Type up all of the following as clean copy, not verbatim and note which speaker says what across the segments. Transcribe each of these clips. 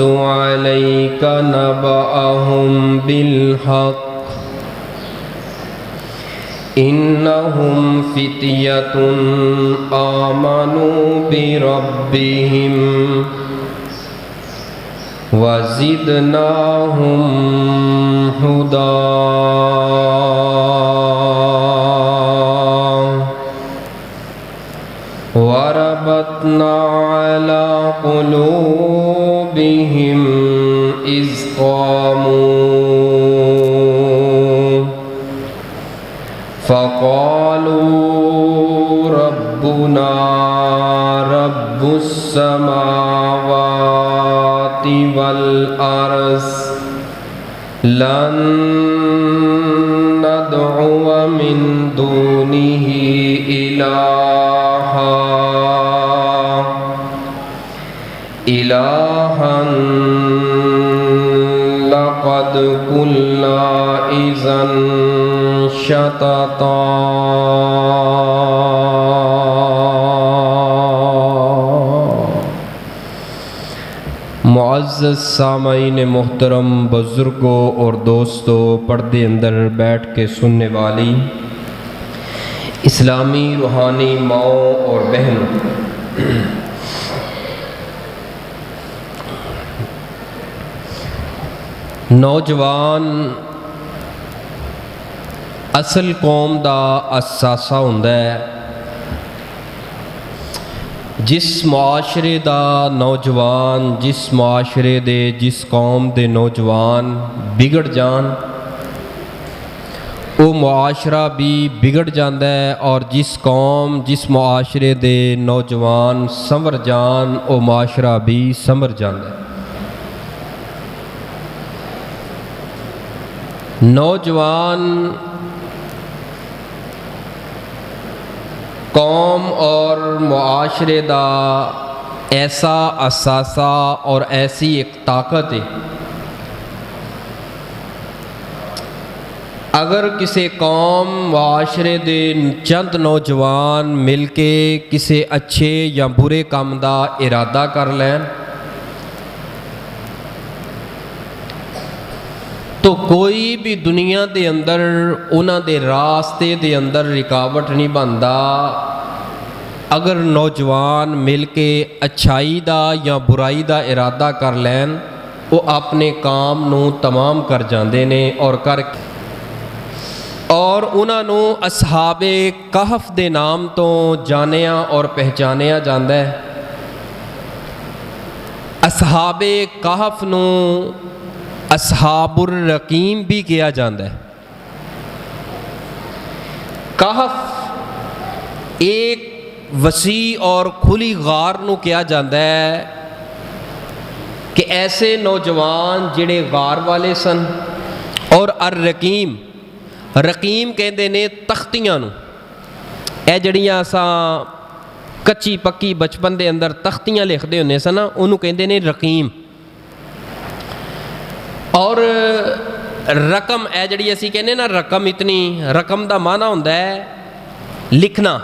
Speaker 1: عليك نبأهم بالحق إنهم فتية آمنوا بربهم وزدناهم هدى وربطنا على قلوبهم إذ قاموا فقالوا ربنا رب السماوات والأرض لن ندعو من دونه إلها لقد قلنا إذا شططا معزز سامعین محترم، بزرگوں اور دوستوں، پردے اندر بیٹھ کے سننے والی اسلامی روحانی ماؤں اور بہنوں، نوجوان اصل قوم دا اثاثہ ہوندا ہے۔ جس معاشرے دا نوجوان، جس معاشرے دے، جس قوم دے نوجوان بگڑ جان، وہ معاشرہ بھی بگڑ جاندا ہے، اور جس قوم، جس معاشرے دے نوجوان سنور جان، وہ معاشرہ بھی سنور جاندا ہے۔ نوجوان قوم اور معاشرے دا ایسا اثاثہ اور ایسی ایک طاقت ہے، اگر کسی قوم، معاشرے دے چند نوجوان مل کے کسی اچھے یا برے کام دا ارادہ کر لین تو کوئی بھی دنیا دے اندر انہاں دے راستے دے اندر رکاوٹ نہیں بندا۔ اگر نوجوان مل کے اچھائی دا یا برائی دا ارادہ کر لین، وہ اپنے کام نو تمام کر جاندے نے، اور انہاں نو اصحاب کہف دے نام تو جانیا اور پہچانیا جاندا ہے۔ اصحاب کہف نو اصحاب الرقیم بھی کیا جاندہ ہے۔ کہف ایک وسیع اور کھلی غار نو کیا جاندہ ہے کہ ایسے نوجوان جڑے غار والے سن، اور الرقیم، رقیم کہندے نے تختیاں نو، اے جڑیاں اساں کچی پکی بچپن دے اندر تختیاں لکھ دے ہونے سن، انہوں کہندے نے رقیم۔ اور رقم، اے جڑی اسی کہنے نا رقم، اتنی رقم دا معنی ہوندا ہے لکھنا،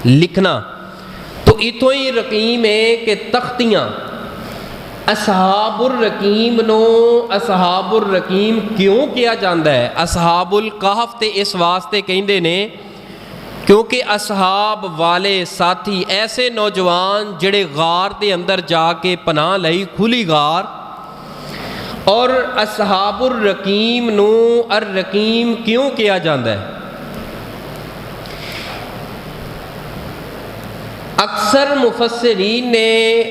Speaker 1: لکھنا۔ تو اتوں ہی رقیم ہے کہ تختیاں، اصحاب الرقیم نو اصحاب الرقیم کیوں کیا جاندہ ہے؟ اصحاب الکہف تے اس واسطے کہندے نے کیونکہ اصحاب والے ساتھی ایسے نوجوان جڑے غار دے اندر جا کے پناہ لئی، کھلی غار، اور اصحاب الرقیم نو الرقیم کیوں کیا جاندہ ہے؟ اکثر مفسرین نے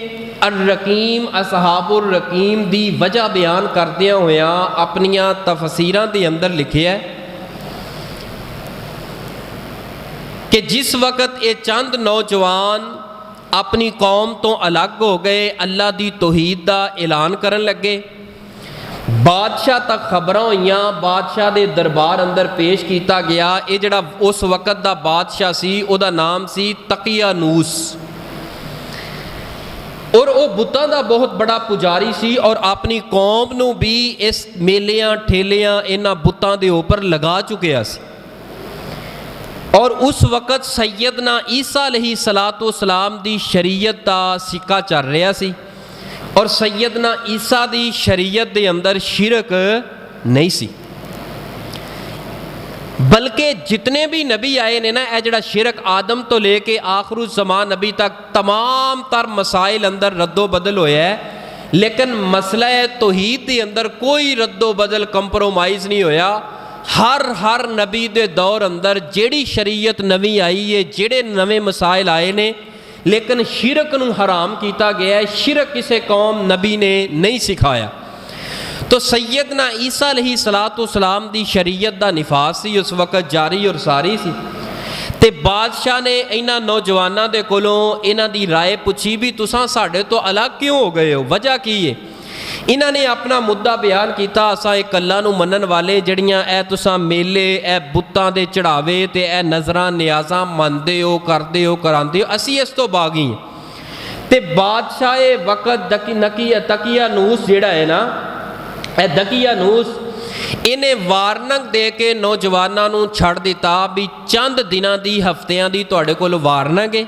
Speaker 1: الرقیم، اصحاب الرقیم دی وجہ بیان کردیاں ہویا اپنیاں تفسیراں دے اندر لکھے ہے کہ جس وقت یہ چند نوجوان اپنی قوم تو الگ ہو گئے، اللہ دی توحید دا اعلان کرن لگے، بادشاہ تک خبراں ہوئیاں، بادشاہ دے دربار اندر پیش کیتا گیا۔ یہ جڑا اس وقت دا بادشاہ سی، او دا نام سی تقیانوس، اور وہ بتاں دا بہت بڑا پجاری سی، اور اپنی قوم نو بھی اس میلیاں ٹھیلیاں انہاں بتاں دے اوپر لگا چکیا سی۔ اور اس وقت سیدنا عیسیٰ علیہ السلام دی شریعت دا سکہ چل رہا سی، اور سیدنا عیسیٰ دی شریعت دے اندر شرک نہیں سی، بلکہ جتنے بھی نبی آئے نے نا اے جڑا شرک آدم تو لے کے آخر الزمان نبی تک تمام تر مسائل اندر رد و بدل ہویا ہے، لیکن مسئلہ توحید دے اندر کوئی رد و بدل کمپرومائز نہیں ہویا۔ ہر نبی دے دور اندر جیڑی شریعت نوی آئی ہے، جڑے نوے مسائل آئے نے، لیکن شرک نو حرام کیتا گیا ہے۔ شرک کسے قوم نبی نے نہیں سکھایا۔ تو سیدنا عیسیٰ علیہ السلام دی شریعت دا نفاذ سی اس وقت جاری اور ساری سی، تے بادشاہ نے انہاں نوجواناں دے کولوں انہاں دی رائے پوچھی بھی تساں ساڈے تو الگ کیوں ہو گئے ہو، وجہ کی ہے؟ انہاں نے اپنا مدعا بیان کیتا، اساں ایک اللہ نو منن والے جڑیاں اے تساں میلے اے بتاں دے چڑھاوے تے اے نظراں نیازاں مندے ہو کردے ہو کراندے ہو، اسی اس تو باغی ہیں۔ تے بادشاہ وقت دقیانوس جڑا ہے نا، اے دقیانوس انہیں وارننگ دے کے نوجواناں نو چھڑ دیتا بھی چند دناں دی ہفتیاں دی تواڈے کول وارننگ ہے،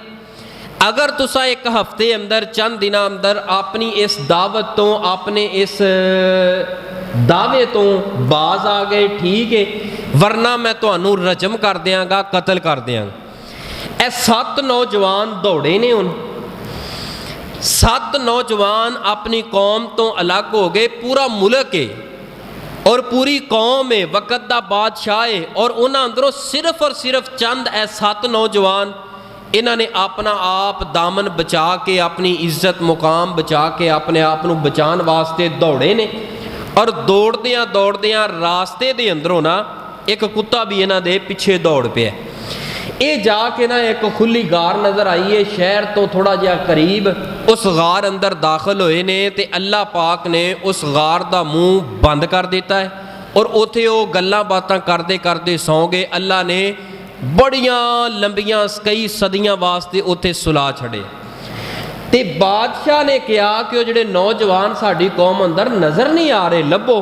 Speaker 1: اگر تسا ایک ہفتے اندر چند دنوں اندر اپنی اس دعوت تو اپنے اس دعوے تو باز آ گئے ٹھیک ہے، ورنہ میں تانوں رجم کر دیاں گا، قتل کر دیاں گا۔ اے 7 نوجوان دوڑے نے، ان 7 نوجوان اپنی قوم تو الگ ہو گئے، پورا ملک ہے اور پوری قوم ہے، وقت دا بادشاہ ہے، اور انہاں اندروں صرف اور صرف چند اے 7 نوجوان انہاں نے اپنا آپ دامن بچا کے، اپنی عزت مقام بچا کے اپنے آپ نو بچان واسطے دوڑے نے، اور دوڑدیاں راستے دے اندروں نا ایک کتا بھی انہاں دے پیچھے دوڑ پیا۔ اے جا کے نا ایک کھلی غار نظر آئی ہے، شہر تو تھوڑا جہا قریب، اس غار اندر داخل ہوئے نے تے اللہ پاک نے اس غار دا منہ بند کر دیتا ہے، اور اوتھے وہ گلاں باتاں کردے سو گئے۔ اللہ نے بڑیاں لمبیاں کئی صدیاں واسطے اوتھے سلا چھڑے، تے بادشاہ نے کہا کہ وہ جڑے نوجوان ساڈی قوم اندر نظر نہیں آ رہے، لبو۔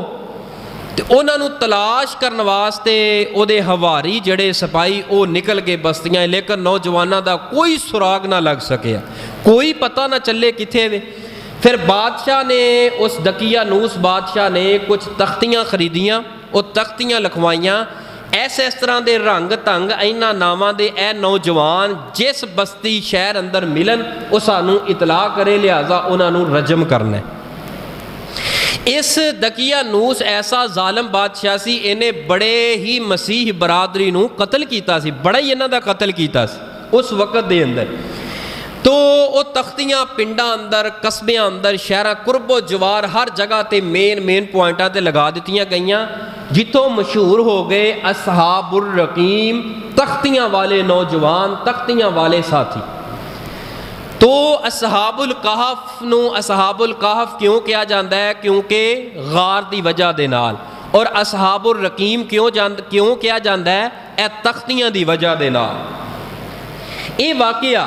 Speaker 1: تے انہاں نو تلاش کرن واسطے او دے ہواری جڑے سپاہی او نکل کے بستیاں، لیکن نوجواناں دا کوئی سراغ نہ لگ سکیا، کوئی پتہ نہ چلے کتھے وے۔ پھر بادشاہ نے اس دقیانوس بادشاہ نے کچھ تختیاں خریدیاں، وہ تختیاں لکھوائیاں، اس طرح دے رنگ تنگ اینا ناواں دے اے نوجوان جس بستی شہر اندر ملن او سانوں اطلاع کرے، لہذا انہاں نو رجم کرنا ہے۔ اس دقیانوس ایسا ظالم بادشاہ سی، انہیں بڑے ہی مسیح برادری نو قتل کیتا سی، بڑا ہی انہاں دا قتل کیتا سی اس وقت دے اندر۔ تو وہ تختیاں پنڈاں اندر، قصبیاں اندر، شہراں قرب و جوار ہر جگہ تے مین پوائنٹاں تے لگا دتیاں گئیاں، جتوں مشہور ہو گئے اصحاب الرقیم، تختیاں والے نوجوان، تختیاں والے ساتھی۔ تو اصحاب الکہف نو اصحاب الکہف کیوں کیا جاندا ہے؟ کیونکہ غار دی وجہ دے نال، اور اصحاب الرقیم کیوں کیا جاندا ہے؟ اے تختیاں دی وجہ دے نال۔ یہ واقعہ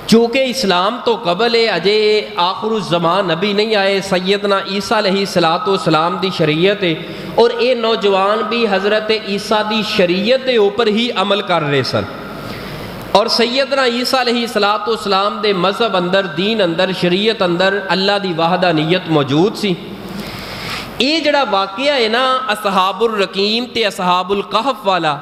Speaker 1: چونکہ اسلام تو قبل ہے، اجے آخر الزمان نبی نہیں آئے، سیدنا عیسیٰ علیہ السلام دی شریعت ہے، اور اے نوجوان بھی حضرت عیسیٰ دی شریعت دے اوپر ہی عمل کر رہے سن، اور سیدنا عیسیٰ علیہ السلام دے مذہب اندر، دین اندر، شریعت اندر اللہ دی وحدانیت موجود سی۔ یہ جڑا واقعہ ہے نا اصحاب الرقیم تے اصحاب الکہف والا،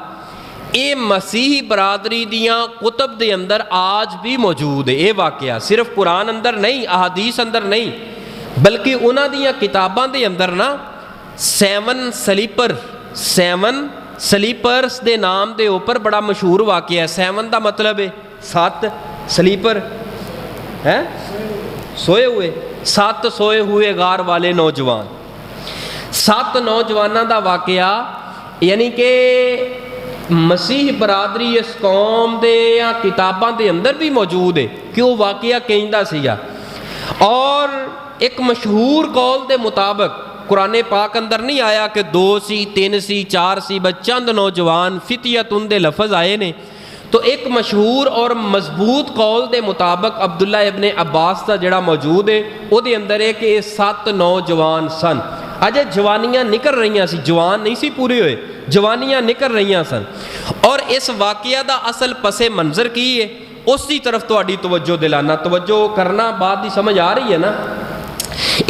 Speaker 1: اے مسیحی برادری دیاں کتب دے اندر آج بھی موجود ہے۔ یہ واقعہ صرف قرآن اندر نہیں، احادیث اندر نہیں، بلکہ انہاں دیاں کتاباں دے اندر نا 7 سلیپرز دے نام دے اوپر بڑا مشہور واقعہ ہے۔ 7 دا مطلب ہے 7 سلیپر ہے سوئے ہوئے، 7 سوئے ہوئے غار والے نوجوان، 7 نوجوانوں دا واقعہ، یعنی کہ مسیح برادری اس قوم دے یا کتاباں دے اندر بھی موجود ہے کہ وہ واقعہ کہندا سیا۔ اور ایک مشہور قول دے مطابق قرآن پاک اندر نہیں آیا کہ 2 سی 3 سی 4 سی، بس چند نوجوان فتیتن دے لفظ آئے نے۔ تو ایک مشہور اور مضبوط قول دے مطابق عبداللہ ابن عباس دا جڑا موجود ہے وہ دے اندر ہے کہ 7 نوجوان سن، اجے جوانیاں نکل رہیاں سی، جوان نہیں سی پورے ہوئے، جوانیاں نکل رہیاں سن۔ اور اس واقعہ دا اصل پس منظر کی ہے، اس کی طرف تہاڈی توجہ دلانا، توجہ کرنا، بات دی سمجھ آ رہی ہے نا۔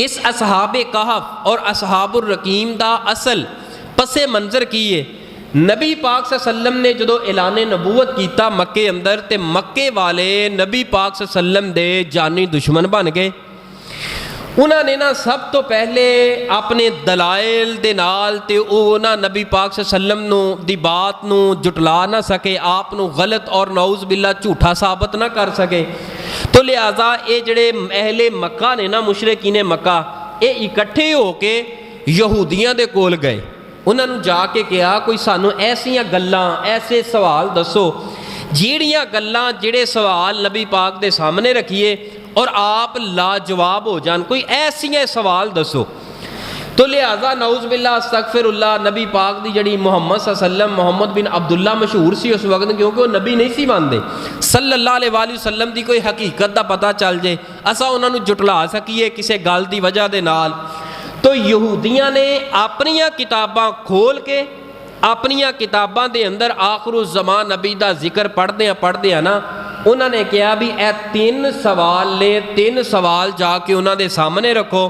Speaker 1: اس اصحاب کہف اور اصحاب الرقیم دا اصل پس منظر کی ہے؟ نبی پاک صلی اللہ علیہ وسلم نے جدو اعلان نبوت کیتا مکے اندر تے مکے والے نبی پاک صلی اللہ علیہ وسلم دے جانی دشمن بن گئے. انہوں نے نا سب تو پہلے اپنے دلائل دے نال تے اونا نبی پاک صلی اللہ علیہ وسلم نو دی بات نو جٹلا نہ سکے, آپ نو غلط اور نعوذ باللہ جھوٹا ثابت نہ کر سکے. تو لہٰذا اے جڑے اہل مکہ نے نا مشرکین مکہ اے اکٹھے ہو کے یہودیاں دے کول گئے. انہوں نے جا کے کہا کوئی سانو ایسیاں گلاں ایسے سوال دسو جیڑیاں گلاں جڑے سوال نبی پاک دے سامنے رکھیے اور آپ لاجواب ہو جان, کوئی ایسے سوال دسو. تو لہٰذا نعوذ باللہ استغفر اللہ نبی پاک دی جڑی محمد صلی اللہ علیہ وسلم محمد بن عبداللہ مشہور سی اس وقت, کیونکہ وہ نبی نہیں سی مانتے, صلی اللہ علیہ وآلہ وسلم دی کوئی حقیقت دا پتہ چل جائے اسا انہوں نے جٹلا سکیے کسے گل دی وجہ دے نال. تو یہودیاں نے اپنیاں کتاباں کھول کے اپنیاں کتاباں دے اندر آخر الزمان نبی دا ذکر پڑھ دیا نا, انہوں نے کہا بھی اے 3 سوال نے 3 سوال جا کے انہوں دے سامنے رکھو,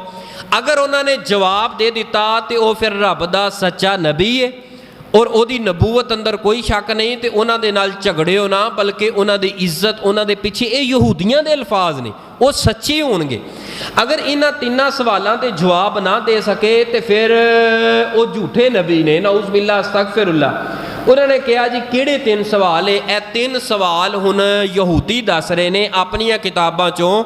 Speaker 1: اگر انہوں نے جواب دے دیتا تو وہ پھر رب دا سچا نبی ہے اور او دی نبوت اندر کوئی شک نہیں, تے انہوں دے نال جھگڑے ہو نہ بلکہ انہوں دی عزت انہوں دے پیچھے اے یہودیاں دے الفاظ نے وہ سچے ہون گے. اگر انہاں 3 سوالاں تے جواب نہ دے سکے تے پھر وہ جھوٹے نبی نے نعوذ باللہ استغفر اللہ. انہوں نے کہا جی کیڑے 3 سوال ہے؟ اے 3 سوال ہن یہودی دس رہے نے اپنیاں کتاباں چوں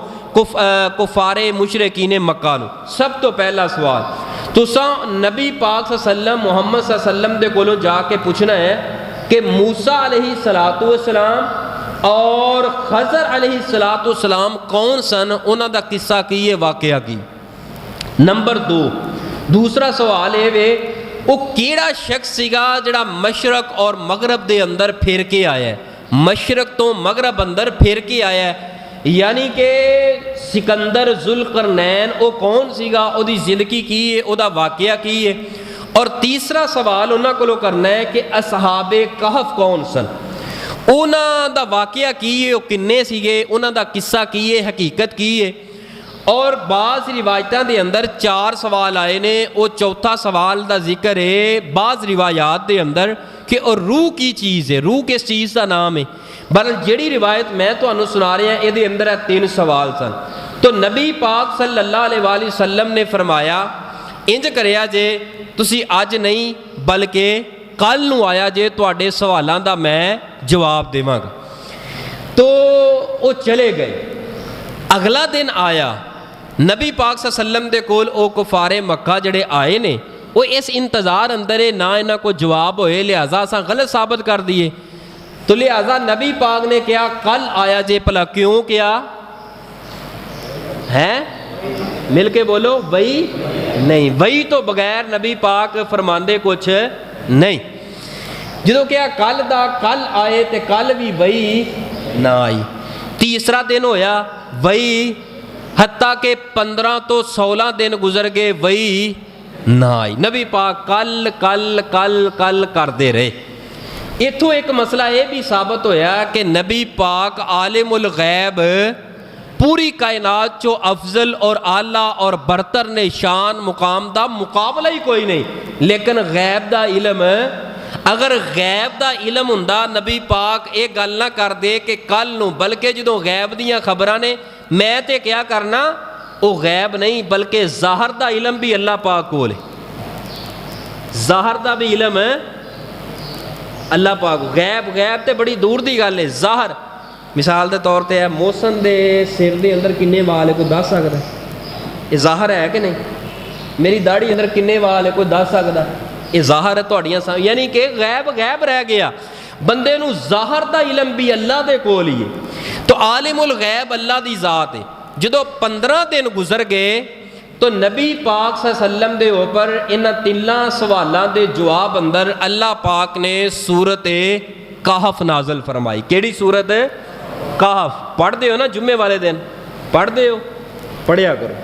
Speaker 1: کفار مشرکین مکہ نو. سب تو پہلا سوال تساں نبی پاک صلی اللہ علیہ وسلم محمد صلی اللہ علیہ وسلم دے کولوں جا کے پوچھنا ہے کہ موسیٰ علیہ السلام اور خضر علیہ السلام کون سن, انہاں دا قصہ کی ہے, واقعہ کی. نمبر 2 دوسرا سوال ہے وے وہ کیڑا شخص سیگا جڑا مشرق اور مغرب دے اندر پھر کے آیا ہے, مشرق تو مغرب اندر پھر کے آیا ہے, یعنی کہ سکندر ذوالقرنین او کون سیگا, او دی زندگی کی ہے, او دا واقعہ کی ہے. اور تیسرا سوال انہاں کو کرنا ہے کہ اصحاب کہف کون سن, انہاں دا واقعہ کی ہے, وہ کنے سیگے, انہاں دا قصہ کی ہے, حقیقت کی ہے. اور بعض روایتاں دے اندر 4 سوال آئے نے, وہ چوتھا سوال دا ذکر ہے بعض روایات دے اندر کہ اور روح کی چیز ہے, روح کس چیز دا نام ہے. بہرحال جڑی روایت میں تانوں سنا رہا ہوں یہ اندر 3 سوال سن. تو نبی پاک صلی اللہ علیہ وآلہ وسلم نے فرمایا انج کریا جے تسی اج نہیں بلکہ کل نو آیا جے تواڈے سوالاں دا میں جواب دیواں گا. تو وہ چلے گئے. اگلا دن آیا نبی پاک صلی اللہ علیہ وسلم دے کول او کفار مکہ جڑے آئے نے وہ اس انتظار اندر نہ انہاں کو جواب ہوئے, لہٰذا اساں غلط ثابت کر دیے. تو لہٰذا نبی پاک نے کیا کل آیا جے, بھلا کیوں کیا ہے؟ مل کے بولو وہی نہیں, وہی تو بغیر نبی پاک فرماندے کچھ نہیں. جدو کیا کل دا کل آئے تے کل بھی وہی نہ آئی. تیسرا دن ہویا وہی, حتیٰ کہ 15 تو 16 دن گزر گئے وہی نہ آئی. نبی پاک کل کل کل کل کردے رہے. اتھوں ایک مسئلہ یہ بھی ثابت ہویا کہ نبی پاک عالم الغیب پوری کائنات چو افضل اور اعلیٰ اور برتر نے شان مقام دا مقابلہ ہی کوئی نہیں, لیکن غیب دا علم, اگر غیب دا علم ہوندا نبی پاک یہ گل نہ کر دے کہ کل نو, بلکہ جدوں غیب دیاں خبراں نے میں تے کیا کرنا وہ غیب نہیں بلکہ ظاہر دا علم بھی اللہ پاک کول ہے, ظاہر دا بھی علم ہے اللہ پاک. غیب تے بڑی دور دی گل ہے. ظاہر مثال دے طور تے ہے محسن دے سر دے اندر کنے وال ہے کوئی دس سکتا ہے, یہ ظاہر ہے کہ نہیں؟ میری داڑھی اندر کنے وال ہے کوئی دس سکتا ہے, یہ ظاہر ہے تہاڈیاں سامنے. یعنی کہ غیب رہ گیا. بندے نو ظاہر دا علم بھی اللہ دے کول ہی ہے. تو عالم الغیب اللہ دی ذات ہے. جدو 15 دن گزر گئے تو نبی پاک صلی اللہ علیہ وسلم دے اوپر انہاں 3 سوالاں دے جواب اندر اللہ پاک نے سورت کہف نازل فرمائی. کیڑی سورت کہف؟ پڑھ دے ہو نا جمعے والے دن, پڑھ دے ہو, پڑھیا کرو.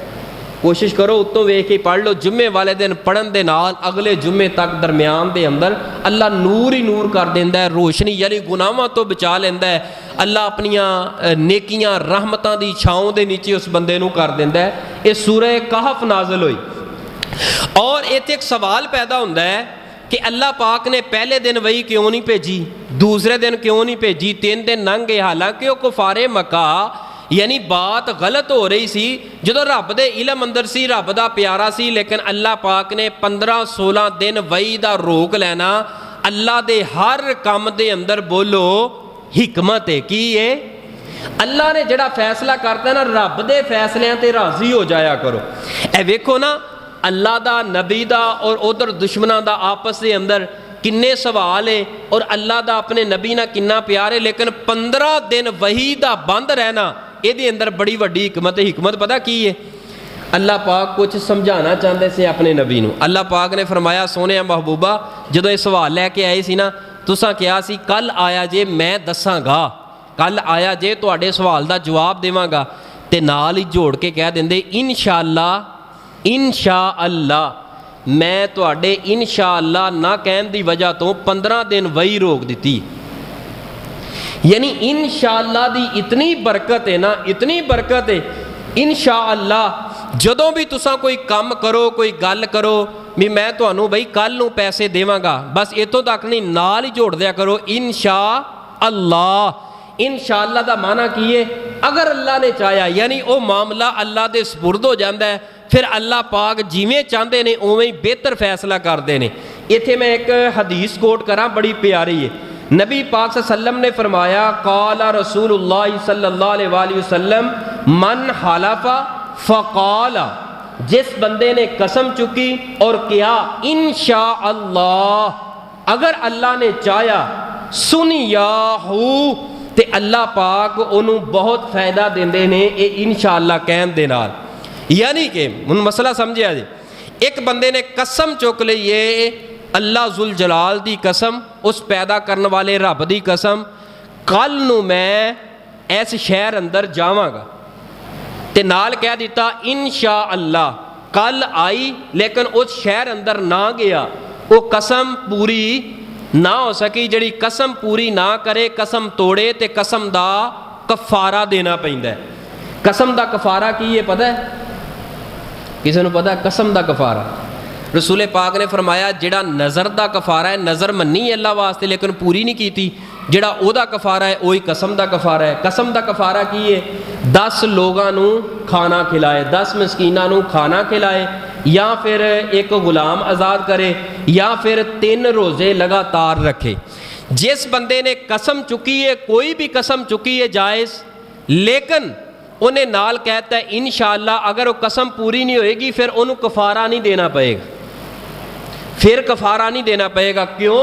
Speaker 1: कोशिश करो उत्तों वेख के पढ़ लो। जुम्मे वाले दिन पढ़न दे नाल अगले जुम्मे तक दरम्यान दे अंदर अल्लाह नूर ही नूर कर देंदा है, रोशनी यानी गुनाहां तो बचा लेंदा है। अल्लाह अपनियां नेकियां रहमतां दी छांव दे नीचे उस बंदे नूं कर देंदा है। ये सूरह कहफ नाज़िल हुई और इत्थे एक सवाल पैदा हुंदा है कि अल्लाह पाक ने पहले दिन वही क्यों नहीं भेजी, दूसरे दिन क्यों नहीं भेजी, 3 दिन लंघ गए। हालांकि वो कुफारे मक्का यानी बात गलत हो रही सी, जो रब दे इलम अंदर सी, रब दा प्यारा सी, लेकिन अल्लाह पाक ने 15-16 दिन वही दा रोक लेना। अल्लाह दे हर काम दे अंदर बोलो हिकमत है की है। अल्लाह ने जिहड़ा फैसला करता है ना, रब दे फैसलियां ते राजी हो जाया करो। ए वेखो ना अल्लाह दा, नबी दा और उधर दुश्मनां दा आपस दे अंदर किन्ने सवाल है और अल्लाह दा अपने नबी नाल किन्ना प्यार है, लेकिन 15 दिन वही दा बंद रहना ये अंदर बड़ी वड्डी हिकमत है। हिकमत पता की है? अल्लाह पाक कुछ समझाना चाहते से अपने नबी नूं। अल्लाह पाक ने फरमाया सोने महबूबा जदों ये सवाल लैके आए सी ना, तुसां कहा सी कल आया जे मैं दसांगा, कल आया जे तुहाडे सवाल दा जवाब देवांगा, ते नाल ही जोड़ के कह देंदे इंशाअल्लाह इंशाअल्लाह। मैं तुहाडे इंशाअल्लाह ना कहन दी वजह तो 15 दिन वही रोक दी। यानी इंशाअल्लाह दी इतनी बरकत है ना, इतनी बरकत है इंशाअल्लाह। जदों भी तुसां कोई काम करो, कोई गल करो भी मैं तुहानू बई कल नूं पैसे देवांगा, बस इतों तक नहीं नाल ही जोड़ दिया करो इंशाअल्लाह। इंशाअल्लाह दा माना की है? अगर अल्लाह ने चाहया यानी वो मामला अल्लाह दे सुपुर्द हो जाता है, फिर अल्लाह पाक जिवें चाहते हैं उवें ही बेहतर फैसला करते हैं। इत्थे मैं एक हदीस कोट करा बड़ी प्यारी है। नबी पाक सल्लम ने फरमाया काला रसूलुल्लाह सल्लल्लाहु अलैहि वसल्लम मन हलफा फ़क़ाला, जिस बंदे ने कसम चुकी और कहा इंशाअल्लाह, अगर अल्लाह ने चाहया सुनियाहू ते अल्लाह पाक उन्होंने बहुत फायदा देंदे ने ये इंशाअल्लाह कहन दे नाल। यानी कि हुण मसला समझिया जी, एक बंदे ने कसम चुक ली है अल्लाह जुल जलाल दी कसम, उस पैदा करने वाले रब दी कसम, कल नूं मैं इस शहर अंदर जावांगा, ते नाल कह दिता इंशाअल्लाह। कल आई लेकिन उस शहर अंदर ना गया, वो कसम पूरी ना हो सकी। जिहड़ी कसम पूरी ना करे, कसम तोड़े, ते कसम दा कफारा देना पैंदा है। कसम दा कफारा की है पता है? किसी नूं पता? कसम दा कफारा रसूले पाक ने फरमाया जिहड़ा नज़र दा कफारा है, नज़र मन्नी अल्लाह वास्ते लेकिन पूरी नहीं की, जिहड़ा ओदा कफारा है वही कसम दा कफारा है। कसम दा कफारा की है? 10 लोगों नूं खाना खिलाए, 10 मिसकीनां नूं खाना खिलाए, या फिर एक गुलाम आज़ाद करे, या फिर 3 रोज़े लगातार रखे। जिस बंदे ने कसम चुकी है, कोई भी कसम चुकी है जायज़, लेकिन उन्हें नाल कहता है इंशाअल्लाह, अगर वो कसम पूरी नहीं होएगी फिर उन्हें कफारा नहीं देना पड़ेगा, फिर कफारा नहीं देना पड़ेगा। क्यों?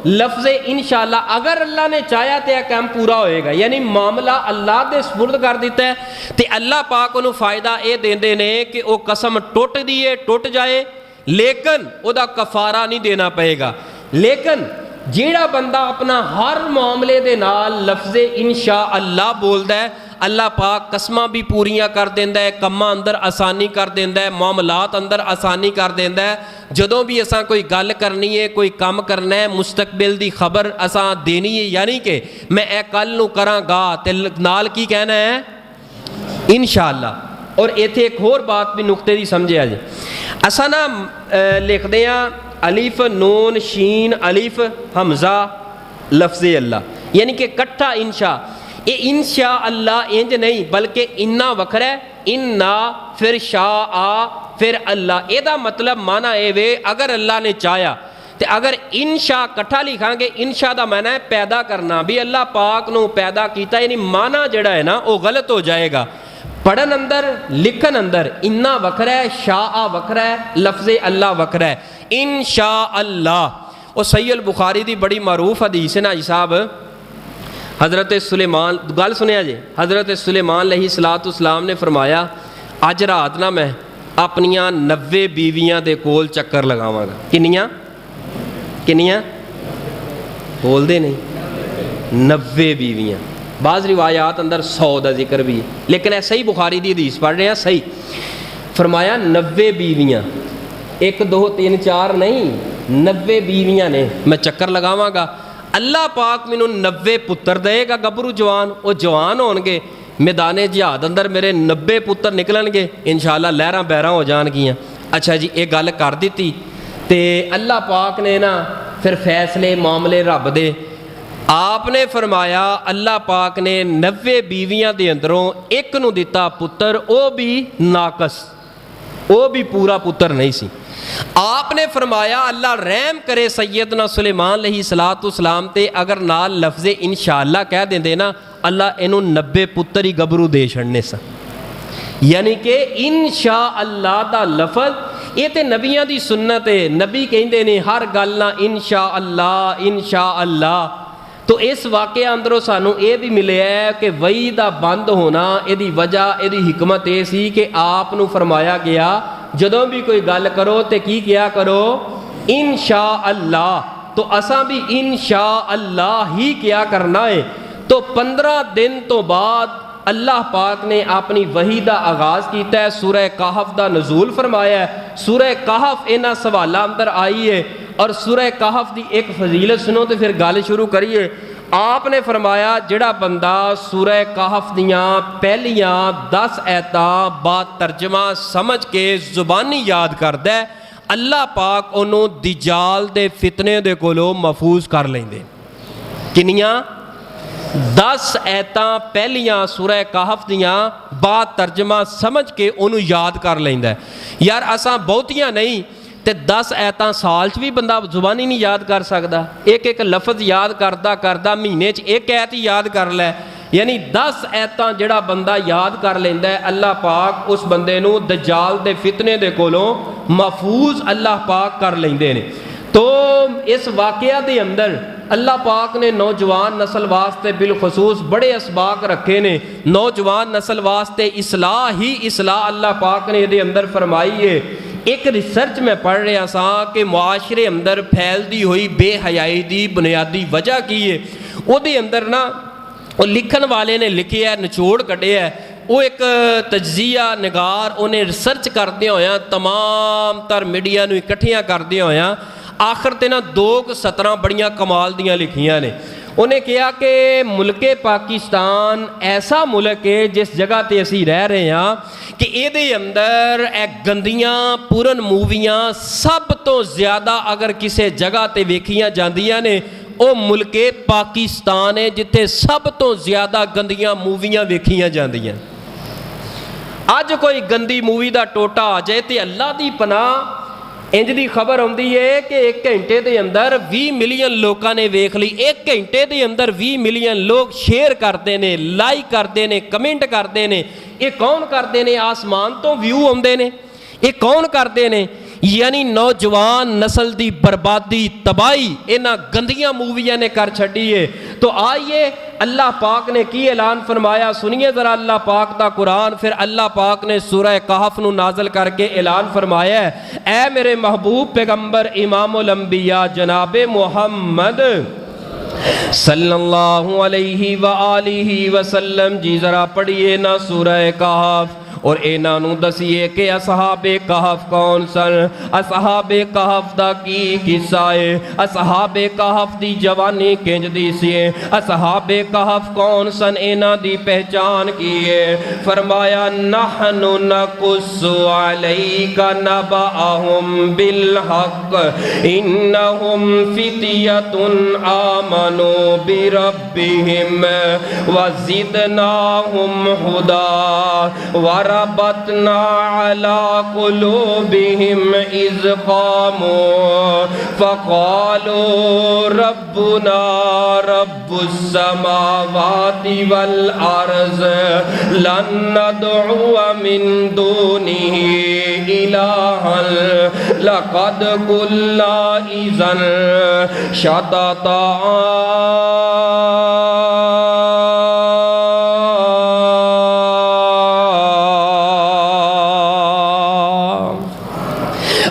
Speaker 1: लफ्ज़ इंशाअल्लाह, अगर अल्लाह ने चाहा तो यह काम पूरा होएगा। यानी मामला अल्लाह दे सुपुर्द कर दिता है, तो अल्लाह पाक उन्हें फ़ायदा ये देंदे ने कि वह कसम टुट दी है टुट जाए, लेकिन वह कफारा नहीं देना पड़ेगा। लेकिन जिहड़ा बंदा अपना हर मामले दे नाल लफ्ज़ इंशाअल्लाह बोलदा है, अल्लाह पाक कसमां भी पूरियां कर देंदा है, कम्मां अंदर आसानी कर देंदा है, मामलात अंदर आसानी कर देंदा है। जदों भी असां कोई गल करनी है, कोई काम करना है, मुस्तकबिल दी खबर असां देनी है, यानी कि मैं ए कल नूं करांगा, ते नाल की कहना है इंशाअल्लाह। और इत्थे एक होर बात भी नुकते दी समझिया जी, असां ना लिखदे आ अलिफ नून शीन अलिफ हमज़ा लफ्ज़ अल्लाह, यानी कि कट्ठा इंशा। ये इंशा अल्लाह इंज नहीं बल्कि इन्ना वखरा है, इन्ना फिर शाह आ फिर अल्लाह। एदा मतलब माना ये वे अगर अल्लाह ने चाहा, तो अगर इंशा कट्ठा लिखांगे, इंशा दा माना है पैदा करना, भी अल्लाह पाक नूं पैदा किया, यानी माना जिहड़ा है ना वो गलत हो जाएगा। पढ़न अंदर लिखन अंदर इन्ना वखरा है, शाह वखरा है, लफ्ज़ अल्लाह वखरा है। इंशाअल्लाह और सही अल बुखारी दी बड़ी मारूफ हदीस है ना जी साहब, हज़रत सुलेमान गल सुनिया जी, हज़रत सुलेमान अलैहिस्सलाम ने फरमाया अज रात ना मैं अपनियां 90 बीवियां दे कोल चक्कर लगावांगा। किन्नियां किन्नियां बोलते नहीं? 90 बीवियां। बाज़ रिवायात अंदर 100 का जिक्र भी है, लेकिन ऐसा ही बुखारी दी हदीस पढ़ रहे हैं सही। फरमाया 90 बीवियाँ, 1 2 3 4 नहीं, 90 बीवियाँ ने। मैं चक्कर लगावांगा, अल्लाह पाक मैनू 90 पुत्र देगा गभरू जवान, वो जवान होणगे, मैदाने जिहाद अंदर मेरे 90 पुत्र निकलणगे, इंशाअल्लाह लहरां बैरां हो जाणगियां। अच्छा जी, ये गल कर दी तो अल्लाह पाक ने ना फिर फैसले मामले रब दे आपने फरमाया, अल्लाह पाक ने 90 बीवियां दे अंदरों एक नूं दिता पुत्र, वो भी नाकस, वो भी पूरा पुत्र नहीं सी। आपने फरमाया अल्लाह रहम करे सैयदना सुलेमान अलैहिस्सलाम ते, अगर नाल लफ्ज़े इंशाअल्लाह कह देंदे ना, अल्लाह इनू 90 पुत्र ही गभरू दे छड़ने सन। यानी कि इंशाअल्लाह दा लफज ये तो नबियां दी सुन्नत है, नबी कहते ने हर गल ना इंशाअल्लाह इंशाअल्लाह। तो इस वाक़े अंदरों सानू ये भी मिले है कि वही दा बंद होना, यदी वजह यदी हिकमत ये सी कि आप नू फरमाया गया जदों भी कोई गल करो तो की किया करो इंशाअल्लाह, तो असां भी इंशाअल्लाह ही क्या करना है। तो 15 दिन तो बाद अल्लाह पाक ने अपनी वही का आगाज़ किया है, सूरह कहफ का नज़ूल फरमाया है। सूरह कहफ इन्हां सवालों अंदर आई है और सूरह कहफ की एक फजीलत सुनो तो फिर गल शुरू करिए। आपने फरमाया जिहड़ा बंदा सूरह कहफ दियाँ पहलियाँ 10 आयतां बाद तर्जमा समझ के जुबानी याद करदा है, अल्लाह पाक उन्हों दिजाल दे फितने दे कोलों महफूज कर लेंदे। किनियां 10 आयतां पहलियां सूरह कहफ दियां बाद तर्जमा समझ के उन्हों याद कर लेंदा है। यार असां बहुतियां नहीं तो 10 आयतां साल च भी बंदा जुबानी नहीं याद कर सकता, एक एक लफज याद करदा करदा महीने च एक आयत ही याद कर लै, यानी 10 आयतां जिहड़ा बंदा याद कर लेंदा है, अल्लाह पाक उस बंदे नूं दज्जाल दे फितने दे कोलों महफूज अल्लाह पाक कर लेंदे ने। तो इस वाक़या दे अंदर अल्लाह पाक ने नौजवान नस्ल वास्ते बिलखसूस बड़े असबाक रखे ने। नौजवान नस्ल वास्ते इसलाह ही इसलाह अल्लाह पाक ने ये अंदर फरमाई है। एक रिसर्च में पढ़ रहा सा कि मुआशरे अंदर फैलती हुई बेहयाई की बुनियादी वजह की है। वो अंदर ना वो लिखन वाले ने लिखे है, निचोड़ कढ़े है, वो एक तज्जिया निगार उन्हें रिसर्च करदे होया तमाम तर मीडिया नूं इकट्ठियां करदे होया आखिर ते ना 2 सतरां बड़ियां कमाल दियां लिखियां ने। उन्हें कहा कि मुल्के पाकिस्तान ऐसा मुल्क है जिस जगह ते असीं रह रहे हैं कि ये अंदर गंदियां पूरन मूवियां सब तो ज़्यादा अगर किसी जगह ते वेखियां जांदियां ने वो मुल्के पाकिस्तान है जिथे सब तो ज़्यादा गंदियां मूवियां वेखियां जांदियां। अज कोई गंदी मूवी का टोटा आ जाए तो अल्लाह की पनाह इंज दी खबर आती है कि 1 घंटे के अंदर 20 मिलियन लोगों ने वेख ली। 1 घंटे के अंदर 20 मिलियन लोग शेयर करते हैं, लाइक करते हैं, कमेंट करते हैं। ये कौन करते हैं? आसमान तो व्यू आते हैं। ये कौन करते हैं? यानी नौजवान नस्ल की बर्बादी तबाही इन्हां गंदियां मूवियां ने कर छड़ी है। तो आइए अल्लाह पाक ने की ऐलान फरमाया, सुनिए ज़रा अल्लाह पाक का कुरान। फिर अल्लाह पाक ने सूरह कहफ नूं नाज़िल करके ऐलान फरमाया, ऐ मेरे महबूब पैगंबर इमामुल अंबिया जनाब मुहम्मद सल्लल्लाहु अलैहि व आलिहि वसल्लम जी ज़रा पढ़िए ना सूरह कहफ और इन्हों दसीए कि असहाबे कहफ कौन सन, असहाबे कहफ दा की किस्सा है, असहाबे कहफ दी जवानी किंज दी सी, असहाबे कहफ कौन सन, इन्हां दी पहचान की है। फरमाया नहनु नकुस्सु अलैका नबअहुम बिल हक़ इन्नहुम फित्यतुन आमनु बिरब्बिहिम व ज़िदनाहुम हुदा रबतना अला कुलूबिहिम इज़ क़ामू फ़क़ालू रब्बुना रब्बुस समावाति वल अर्ज़ लन नदउअ मिन दूनिही इलाहन लक़द कुल्ना इज़न शतता।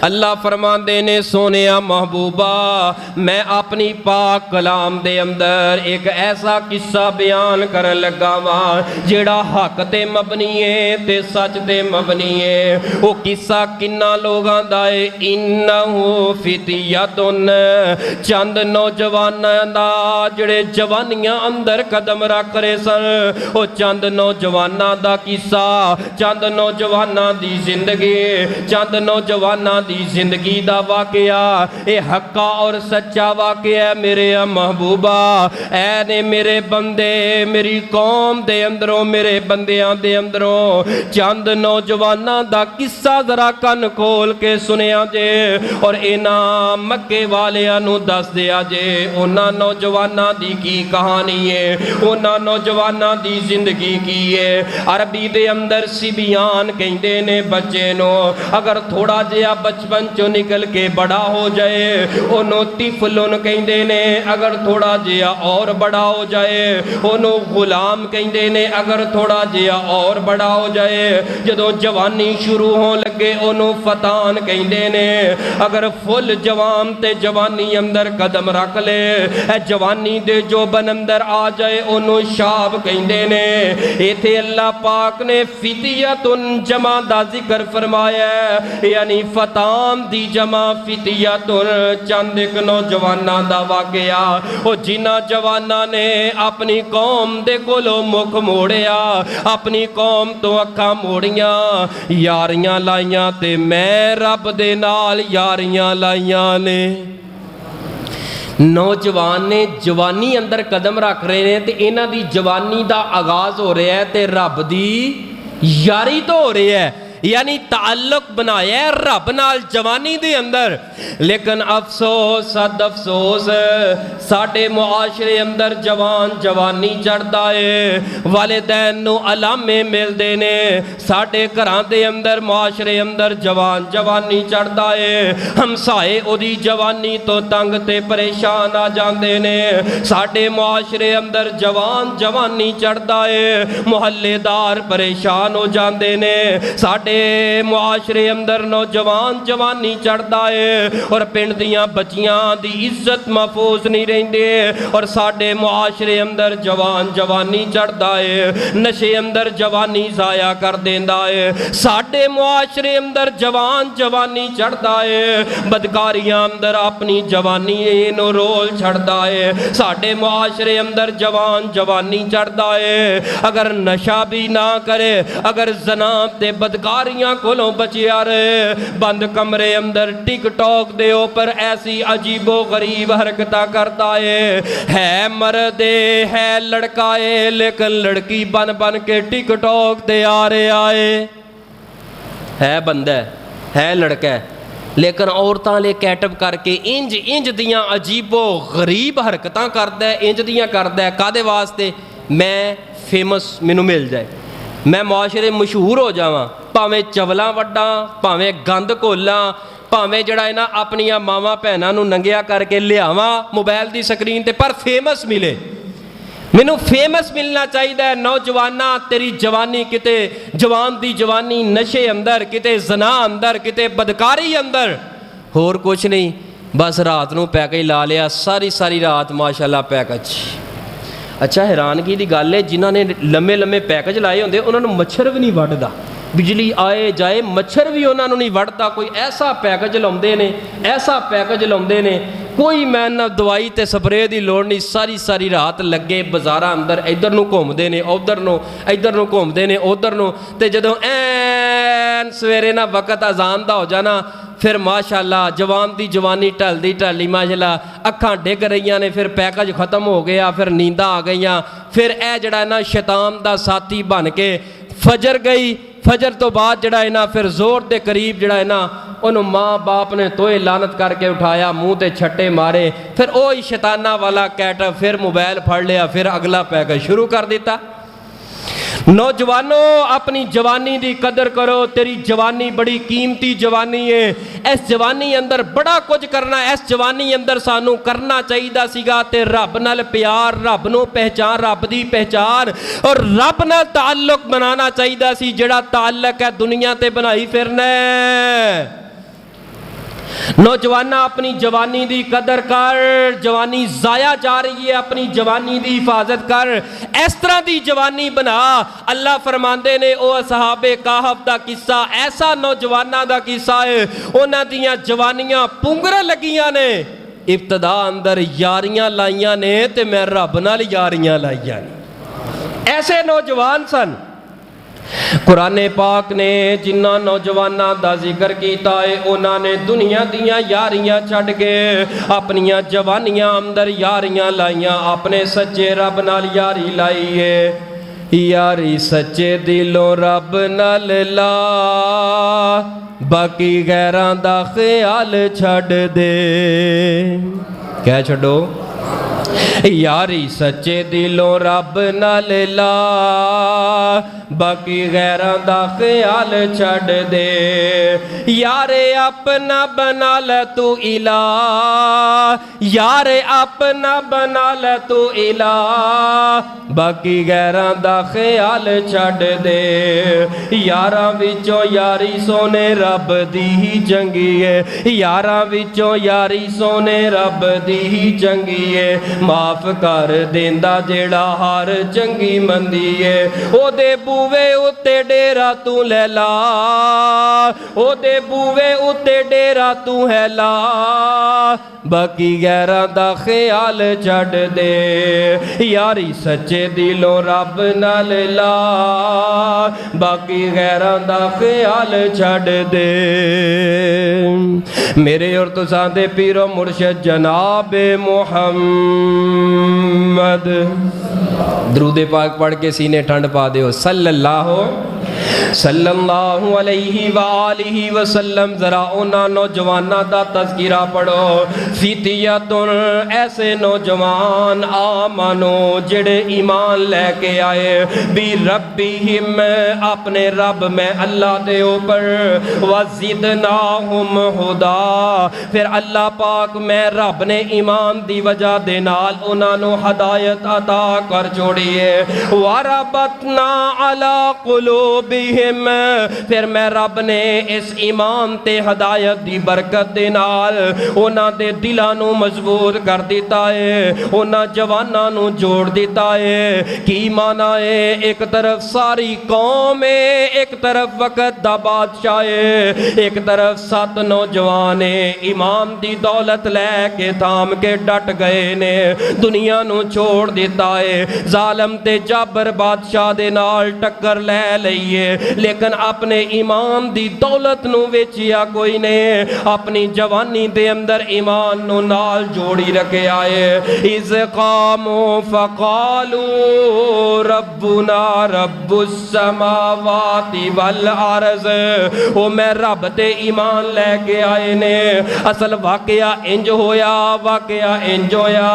Speaker 1: अल्लाह फरमाते ने सोनिया महबूबा मैं अपनी पाक कलाम दे अंदर एक ऐसा किस्सा बयान करन लगा वा जेड़ा हक ते मबनी है ते सच ते मबनी है। वो किस्सा किन्ना लोगां दा है, इन्नहु फितियतुन चंद नौजवानां दा जेड़े जवानियां अंदर कदम रख रहे सन। वो चंद नौजवानां दा किस्सा, चंद नौजवानां दी जिंदगी, चंद नौजवानां दी जिंदगी दा वाकया ये हक्का और सच्चा वाकया है मेरे महबूबा। ऐ ने मेरे बंदे मेरी कौम दे अंदरों मेरे बंदियां दे अंदरों चंद नौजवानां दा किस्सा जरा कन खोल के सुनिया जे और इन्हां मक्के वालियां नूं दस दिया जे उन्हां नौजवानां दी की कहानी है, उन्हां नौजवानां दी जिंदगी की है। अरबी दे अंदर सिबियान कहंदे ने बच्चे नूं अगर थोड़ा जिहा बचपन चो निकल के बड़ा हो जाए ओनू तिफलुन कहंदे ने, अगर थोड़ा जिहा और बड़ा हो जाए ओनू गुलाम कहंदे ने, अगर थोड़ा जिहा और बड़ा हो जाए जदों जवानी शुरू होने लगे ओनू फतान कहंदे ने। अगर फुल जवान ते जवानी अंदर कदम रख ले जवानी दे जोबन अंदर आ जाए ओनू शाब कहंदे ने। इथे अल्लाह पाक ने फितियतुन जमा दा जिक्र फरमाया यानी फतान दी जमा फितियतुन चंद एक नौजवानां दा वाकया ओ जिन्हां जवानां ने अपनी कौम दे कोलों मुख मोड़िया, अपनी कौम तो अखां मोड़ियां, यारियां लाइयां ते मैं रब दे नाल यारियां लाइयां ने। नौजवान ने जवानी अंदर कदम रख रहे हैं तो इन्हां दी जवानी दा आगाज हो रहा है तो रब दी यारी तो हो रही है यानी ताल्लुक बनाया है रब नाल जवानी दे अंदर। लेकिन अफसोस सद अफसोस साडे मुआशरे अंदर जवान जवानी चढ़दा है वालिदैन नूं अलामे मिलदे ने, साडे घरां दे अंदर मुआशरे अंदर जवान जवानी चढ़दा है, हमसाए ओदी जवानी तो तंग ते परेशान आ जांदे ने। साडे मुआशरे अंदर जवान जवानी चढ़दा है मुहल्लेदार परेशान हो जांदे ने, साडे मुआशरे अंदर नौजवान जवानी चढ़दा है और पिंड दियां बच्चियां दी इज्जत महफूज नहीं रहिंदी और साडे मुआशरे अंदर जवान जवानी चढ़दा है नशे अंदर जवानी जाया कर देंदा है, साडे मुआशरे अंदर जवान जवानी चढ़दा है बदकारियां अंदर अपनी जवानी नूं रोल छड़दा है, साडे मुआशरे अंदर जवान जवानी चढ़दा है अगर नशा भी ना करे अगर जना ते बदकार कोलों बचिया रहे बंद कमरे अंदर टिकटॉक दे ऊपर ऐसी अजीबो गरीब हरकत करता है मर्द है लड़का है लेकिन लड़की बन बन के टिकटॉक दे आ रहा है बंदा है लड़का है लेकिन औरतां ले कैटअप करके इंज इंज दियां अजीबो गरीब हरकत करदा है, इंज दियां करदा है कादे वास्ते मैं फेमस मैनू मिल जाए, मैं मुआशरे मशहूर हो जावां, भावें चवला वड्डा भावें गंद घोला भावें जड़ा है ना अपनिया मावां भैनां नूं नंगिया करके लियावां मोबाइल की स्क्रीन ते पर फेमस मिले, मैनू फेमस मिलना चाहिए। नौजवाना तेरी जवानी किते जवान दी जवानी नशे अंदर किते जना अंदर किते बदकारी अंदर होर कुछ नहीं, बस रात नूं पैकेज ला लिया सारी सारी रात माशाअल्लाह पैकेज। अच्छा हैरानगी की गल है जिन्हों ने लम्मे लम्मे पैकेज लाए होंगे उन्होंने मच्छर भी नहीं वढ़दा, बिजली आए जाए मच्छर भी उन्होंने नहीं वढ़दा, कोई ऐसा पैकेज लाउंदे ने ऐसा पैकेज लाउंदे ने कोई मैन दवाई ते स्प्रे की लोड़ नहीं, सारी सारी रात लगे बाजारा अंदर इधर नूं घूमते हैं उधर नूं इधर नूं घूमते हैं उधर नूं ते जदों ऐन सवेरे ना वक्त अजान दा हो जाना फिर माशाअल्लाह जवान दी जवानी ढलदी ढलदी माशाअल्लाह अखां डिग रही ने, फिर पैकेज खत्म हो गया, फिर नींदा आ गई, फिर यह जड़ा ना शैतान दा साथी बन के फजर गई, फजर तो बाद जड़ा है ना फिर जोर के करीब जड़ा है ना उन्होंने माँ बाप ने तोए लानत करके उठाया मुँह ते छट्टे मारे, फिर वो ही शैताना वाला कैट फिर मोबाइल फड़ लिया, फिर अगला पैकेज शुरू कर दिता। नौजवानों अपनी जवानी की कदर करो, तेरी जवानी बड़ी कीमती जवानी है, इस जवानी अंदर बड़ा कुछ करना, इस जवानी अंदर सानू करना चाहिए सीगा ते रब नाल प्यार, रब नू पहचान, रब दी पहचान और रब नाल ताल्लुक बनाना चाहिए सी, जिहड़ा ताल्लुक है दुनिया ते बनाई फिरना है। नौजवाना अपनी जवानी दी कदर कर, जवानी जाया जा रही है, अपनी जवानी दी हिफाजत कर, इस तरह दी जवानी बना। अल्लाह फरमांदे ने ओ असहाबे काहफ दा किस्सा ऐसा नौजवाना दा किस्सा है, उन्हां दियां जवानियां पुंगर लगियां ने, इब्तदा अंदर यारियां लाइयां ने ते मैं रब नाल यारियां लाइयां ने। ऐसे नौजवान सन। कुरान पाक ने जिन्ना नौजवाना दा जिक्र किया है, उन्होंने दुनिया दियां यारियां छड़ के अपनियां जवानियां अंदर यारियां लाइयां, अपने सच्चे रब नाल यारी लाई है। यारी सच्चे दिलों रब नाल ला, बाकी गैरां दा ख्याल छड़ दे। क्या छड़ो? यारी सच्चे दिलों रब नाल ला, बाकी गैरां दा ख्याल छड़ दे। यारे अपना बना ले तू इला, यारे अपना बना ले तू इला, बाकी गैरां दा ख्याल छड़ दे। यारां विचों यारी सोने रब दी ही चंगी है, यारां विचों यारी सोने रब दी ही चंगी है। माफ कर देंदा जेड़ा हार चंगी मंदी है, ओदे बूवे उत्ते डेरा तू ले ला, ओदे बूवे उत्ते डेरा तू है ला, बाकी गैरां दा ख्याल छड़ दे। यारी सच्चे दिलों रब नाल ला, बाकी गैरां दा ख्याल छड़ दे। मेरे और तुसां दे पीरो मुर्शद जनाब मुहम्मद, दरूद पाक पढ़ के सीने ठंड पा दो। सल्लल्लाहु अलैहि वालिहि वसल्लम। जरा उन्हां नौजवानां दा तज़किरा पढ़ो। फितियतुन ऐसे नौजवान आमनो जिहड़े ईमान लैके आए, बी रब्बिहिम अपने रब में अल्लाह दे ऊपर, वज़िदनाहुम हुदा फिर अल्लाह पाक मैं रब ने ईमान दी वजह दे नाल उन्हां नूं हदायत अता कर छोड़ी है। वरबतना अला कुलूबिहिम फिर मैं रब ने इस ईमान ते हदायत दी बरकत दे नाल उन्हां दे दिलां नूं मजबूत कर दिता है, उन्हां जवानां नूं जोड़ दिता है। की माना है? एक तरफ सारी कौम है, एक तरफ वक्त दा बादशाह है, एक तरफ 7 नौजवान है, ईमान दी दौलत लैके थाम के डट गए ने, दुनिया नूं छोड़ दिता है, जालम ते जाबर बादशाह दे नाल टक्कर ले लईए, लेकिन अपने ईमान दी दौलत नूं वेचिया कोई ने, अपनी जवानी दे अंदर ईमान नूं नाल जोड़ी रखे आए। इज़ कामो फ़क़ालू रब्बुना रब्बुस समावाति वल अर्ज़, ओ मैं रब ते ईमान लेके आए ने। असल वाकया इंज होया, वाकया इंज होया,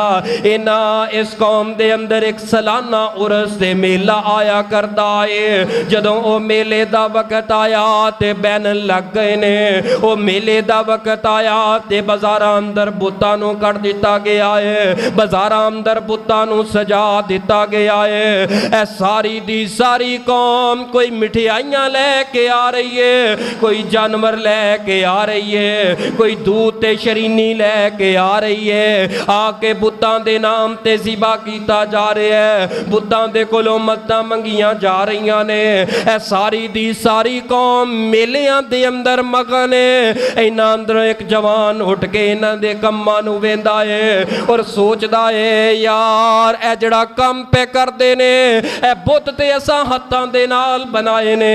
Speaker 1: इना इस कौम दे अंदर एक सालाना उरस ते मेला आया करदा है। जदों ओ मेले दा वक्त आया ते बैनन लग गए ने, ओ मेले दा वक्त आया ते बाजारां अंदर बुतां नूं कट दिता गया है, बाजारां अंदर बुतां नूं सजा दिता गया है। ऐ सारी दी सारी कौम कोई मिठाइयां लेके आ रही है, कोई जानवर लेके आ रही है, कोई दूध ते शरीनी लेके आ रही है, आके बुतां दे नाम ते ज़िबा कीता जा रहा है, बुतां दे कोलों मददां मंगियां जा रहीआं ने। ऐ सारी दी सारी कौम मेलियां दे अंदर मगन है। इन्हां अंदर एक जवान उठ के इन्हां दे कम्मां नूं वेंदा है और सोचदा है, यार ऐ जिहड़ा कम पे करदे ने, ऐ बुत ते असां हत्थां दे नाल बनाए ने,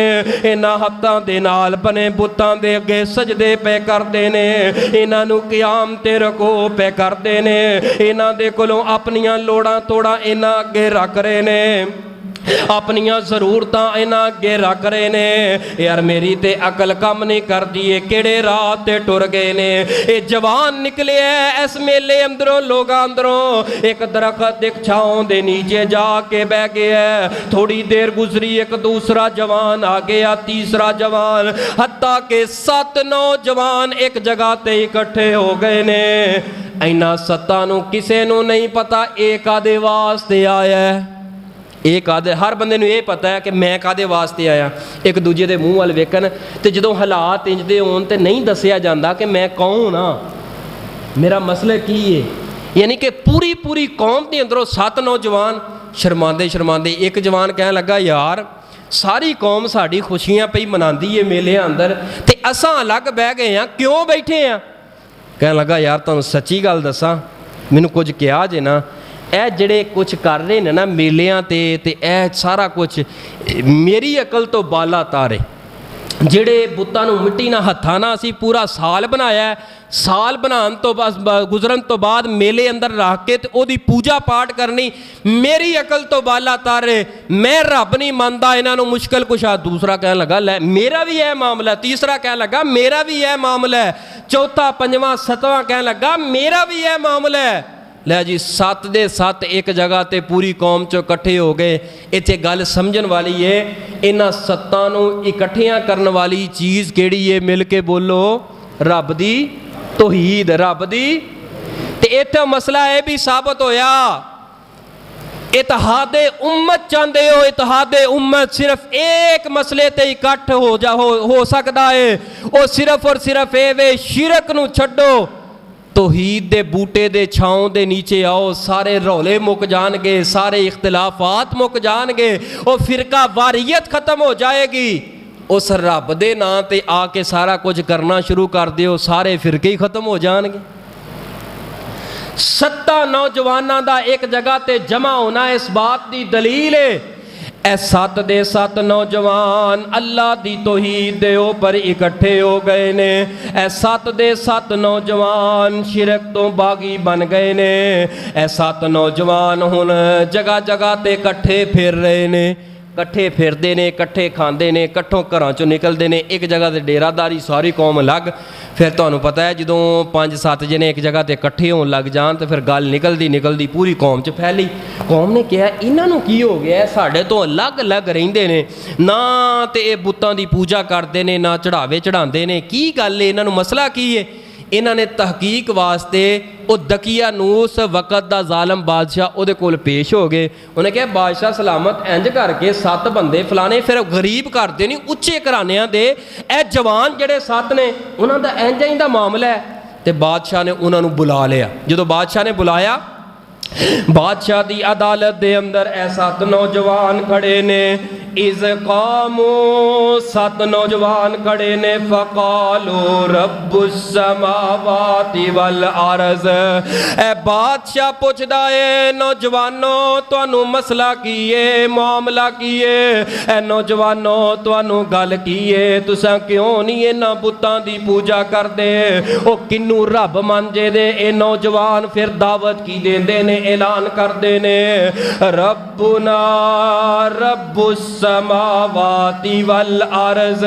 Speaker 1: इन्हां हत्थां दे नाल बने बुतां दे अगे सजदे पे करदे ने, इन्हां नूं क़याम ते रको पे करदे ने, इन्हां दे कोलों अपनियां लोड़ां तोड़ां इन्हां अगे रख रहे ने, अपनियां जरूरतां इन्हां अगे रख रहे ने। यार मेरी ते अकल कम नहीं करती है, केड़े राह ते टुर गए ने। ये जवान निकले इस मेले अंदरों, लोगां अंदरों, एक दरख्त एक छांव दे नीचे जाके बह गया। थोड़ी देर गुजरी, एक दूसरा जवान आ गया, तीसरा जवान, हत्ता के 7 नौजवान एक जगह ते इकट्ठे हो गए ने। इन्हां 7 नूं किसे नूं नहीं पता एक आदे वास्ते आया है, ਇਹ ਕਾਹਦੇ, ਹਰ ਬੰਦੇ ਨੂੰ ਇਹ ਪਤਾ ਹੈ ਕਿ ਮੈਂ ਕਾਹਦੇ ਵਾਸਤੇ ਆਇਆ, ਇੱਕ ਦੂਜੇ ਦੇ ਮੂੰਹ ਵੱਲ ਵੇਖਣ। ਤੇ ਜਦੋਂ ਹਾਲਾਤ ਇੰਜ ਦੇ ਹੋਣ ਤੇ ਨਹੀਂ ਦੱਸਿਆ ਜਾਂਦਾ ਕਿ ਮੈਂ ਕੌਣ ਹਾਂ, ਮੇਰਾ ਮਸਲਾ ਕੀ ਹੈ। ਯਾਨੀ ਕਿ ਪੂਰੀ ਕੌਮ ਦੇ ਅੰਦਰੋਂ 7 ਨੌਜਵਾਨ ਸ਼ਰਮਾਉਂਦੇ ਇੱਕ ਜਵਾਨ ਕਹਿਣ ਲੱਗਾ, ਯਾਰ ਸਾਰੀ ਕੌਮ ਸਾਡੀ ਖੁਸ਼ੀਆਂ ਪਈ ਮਨਾਉਂਦੀ ਏ ਮੇਲਿਆਂ ਅੰਦਰ ਤੇ ਅਸਾਂ ਅਲੱਗ ਬਹਿ ਗਏ ਹਾਂ, ਕਿਉਂ ਬੈਠੇ ਹਾਂ। ਕਹਿਣ ਲੱਗਾ, ਯਾਰ ਤੁਹਾਨੂੰ ਸੱਚੀ ਗੱਲ ਦੱਸਾਂ, ਮੈਨੂੰ ਕੁਝ ਕਿਹਾ ਜੇ ਨਾ, ਇਹ ਜਿਹੜੇ ਕੁਝ ਕਰ ਰਹੇ ਨੇ ਨਾ ਮੇਲਿਆਂ ਤੇ ਇਹ ਸਾਰਾ ਕੁਝ ਮੇਰੀ ਅਕਲ ਤੋਂ ਬਾਲਾ ਤਾਰੇ। ਜਿਹੜੇ ਬੁੱਤਾਂ ਨੂੰ ਮਿੱਟੀ ਨਾਲ ਹੱਥਾਂ ਨਾਲ ਅਸੀਂ ਪੂਰਾ ਸਾਲ ਬਣਾਇਆ, ਸਾਲ ਬਣਾਉਣ ਤੋਂ ਬਸ ਗੁਜ਼ਰਨ ਤੋਂ ਬਾਅਦ ਮੇਲੇ ਅੰਦਰ ਰੱਖ ਕੇ ਤੇ ਉਹਦੀ ਪੂਜਾ ਪਾਠ ਕਰਨੀ, ਮੇਰੀ ਅਕਲ ਤੋਂ ਬਾਲਾ ਤਾਰੇ, ਮੈਂ ਰੱਬ ਨਹੀਂ ਮੰਨਦਾ, ਇਹਨਾਂ ਨੂੰ ਮੁਸ਼ਕਿਲ ਕੁਸ਼ਾ। ਦੂਸਰਾ ਕਹਿਣ ਲੱਗਾ, ਲੈ ਮੇਰਾ ਵੀ ਇਹ ਮਾਮਲਾ। ਤੀਸਰਾ ਕਹਿਣ ਲੱਗਾ, ਮੇਰਾ ਵੀ ਇਹ ਮਾਮਲਾ ਹੈ। ਚੌਥਾ, ਪੰਜਵਾਂ, ਸੱਤਵਾਂ ਕਹਿਣ ਲੱਗਾ, ਮੇਰਾ ਵੀ ਇਹ ਮਾਮਲਾ ਹੈ। ਲੈ ਜੀ 7 ਦੇ 7 ਇੱਕ ਜਗ੍ਹਾ ਤੇ ਪੂਰੀ ਕੌਮ 'ਚੋਂ ਇਕੱਠੇ ਹੋ ਗਏ। ਇੱਥੇ ਗੱਲ ਸਮਝਣ ਵਾਲੀ ਏ, ਇਹਨਾਂ 7 ਨੂੰ ਇਕੱਠਿਆਂ ਕਰਨ ਵਾਲੀ ਚੀਜ਼ ਕਿਹੜੀ ਏ? ਮਿਲ ਕੇ ਬੋਲੋ, ਰੱਬ ਦੀ ਤੌਹੀਦ, ਰੱਬ ਦੀ। ਤੇ ਇੱਥੇ ਮਸਲਾ ਇਹ ਵੀ ਸਾਬਤ ਹੋਇਆ, ਇਤਿਹਾਦੇ ਉਮਤ ਚਾਹੁੰਦੇ ਹੋ, ਇਤਿਹਾਦੇ ਉਮਤ ਸਿਰਫ ਇੱਕ ਮਸਲੇ ਤੇ ਇਕੱਠ ਹੋ ਸਕਦਾ ਹੈ, ਉਹ ਸਿਰਫ ਔਰ ਸਿਰਫ ਇਹ ਵੇ, ਸ਼ਿਰਕ ਨੂੰ ਛੱਡੋ, ਤੌਹੀਦ ਦੇ ਬੂਟੇ ਦੇ ਛਾਂ ਦੇ ਨੀਚੇ ਆਓ, ਸਾਰੇ ਰੌਲੇ ਮੁੱਕ ਜਾਣਗੇ, ਸਾਰੇ ਇਖਤਲਾਫਾਤ ਮੁੱਕ ਜਾਣਗੇ, ਉਹ ਫਿਰਕਾ ਵਾਰੀਅਤ ਖਤਮ ਹੋ ਜਾਏਗੀ। ਉਸ ਰੱਬ ਦੇ ਨਾਂ ਤੇ ਆ ਕੇ ਸਾਰਾ ਕੁਝ ਕਰਨਾ ਸ਼ੁਰੂ ਕਰ ਦਿਓ, ਸਾਰੇ ਫਿਰਕੇ ਹੀ ਖਤਮ ਹੋ ਜਾਣਗੇ। 7 ਨੌਜਵਾਨਾਂ ਦਾ ਇੱਕ ਜਗ੍ਹਾ ਤੇ ਜਮਾ ਹੋਣਾ ਇਸ ਬਾਤ ਦੀ ਦਲੀਲ ਹੈ, ਇਹ 7 ਦੇ 7 ਨੌਜਵਾਨ ਅੱਲਾਹ ਦੀ ਤੌਹੀਦ ਦੇ ਉੱਪਰ ਇਕੱਠੇ ਹੋ ਗਏ ਨੇ। ਇਹ 7 ਦੇ 7 ਨੌਜਵਾਨ ਸ਼ਿਰਕ ਤੋਂ ਬਾਗੀ ਬਣ ਗਏ ਨੇ। ਇਹ 7 ਨੌਜਵਾਨ ਹੁਣ ਜਗ੍ਹਾ ਜਗ੍ਹਾ ਤੇ ਇਕੱਠੇ ਫਿਰ ਰਹੇ ਨੇ, ਇਕੱਠੇ ਫਿਰਦੇ ਨੇ, ਇਕੱਠੇ ਖਾਂਦੇ ਨੇ, ਇਕੱਠੋਂ ਘਰਾਂ ਚੋਂ ਨਿਕਲਦੇ ਨੇ, ਇੱਕ ਜਗ੍ਹਾ ਤੇ ਡੇਰਾਦਾਰੀ, ਸਾਰੀ ਕੌਮ ਅਲੱਗ। ਫਿਰ ਤੁਹਾਨੂੰ ਪਤਾ ਹੈ ਜਦੋਂ 5-7 ਜਣੇ ਇੱਕ ਜਗ੍ਹਾ ਤੇ ਇਕੱਠੇ ਹੋਣ ਲੱਗ ਜਾਣ ਤੇ ਫਿਰ ਗੱਲ ਨਿਕਲਦੀ ਪੂਰੀ ਕੌਮ 'ਚ ਫੈਲੀ। ਕੌਮ ਨੇ ਕਿਹਾ, ਇਹਨਾਂ ਨੂੰ ਕੀ ਹੋ ਗਿਆ, ਸਾਡੇ ਤੋਂ ਅਲੱਗ ਰਹਿੰਦੇ ਨੇ, ਨਾ ਤੇ ਇਹ ਬੁੱਤਾਂ ਦੀ ਪੂਜਾ ਕਰਦੇ ਨੇ, ਨਾ ਚੜਾਵੇ ਚੜਾਉਂਦੇ ਨੇ, ਕੀ ਗੱਲ ਹੈ, ਇਹਨਾਂ ਨੂੰ ਮਸਲਾ ਕੀ ਹੈ। ਇਹਨਾਂ ਨੇ ਤਹਕੀਕ ਵਾਸਤੇ ਉਹ ਦਕੀਆਨੂਸ ਵਕਤ ਦਾ ਜ਼ਾਲਮ ਬਾਦਸ਼ਾਹ ਉਹਦੇ ਕੋਲ ਪੇਸ਼ ਹੋ ਗਏ। ਉਹਨੇ ਕਿਹਾ, ਬਾਦਸ਼ਾਹ ਸਲਾਮਤ, ਇੰਜ ਕਰਕੇ 7 ਬੰਦੇ ਫਲਾਣੇ, ਫਿਰ ਗਰੀਬ ਕਰਦੇ ਨਹੀਂ, ਉੱਚੇ ਘਰਾਣਿਆਂ ਦੇ ਇਹ ਜਵਾਨ ਜਿਹੜੇ 7 ਨੇ, ਉਹਨਾਂ ਦਾ ਇੰਜ ਦਾ ਮਾਮਲਾ ਹੈ। ਤੇ ਬਾਦਸ਼ਾਹ ਨੇ ਉਹਨਾਂ ਨੂੰ ਬੁਲਾ ਲਿਆ। ਜਦੋਂ ਬਾਦਸ਼ਾਹ ਨੇ ਬੁਲਾਇਆ, ਬਾਦਸ਼ਾਹ ਦੀ ਅਦਾਲਤ ਦੇ ਅੰਦਰ ਇਹ 7 ਨੌਜਵਾਨ ਖੜੇ ਨੇ। इज़ क़ामू 7 नौजवान खड़े ने, फ़क़ालू रब्बुस समावाति वल अर्ज़। ए बादशाह पुछदा है, नौजवानों तुहानू मसला की है, मामला की है, ए नौजवानों तुहानू गल की है, तुसां क्यों नहीं इन्हां बुतां दी पूजा करदे, ओ किन्नू रब मनदे दे। ए नौजवान फिर दावत की देंदे ने, ऐलान करदे ने, रब्बुना रब्बुस समावाति वल अर्ज़,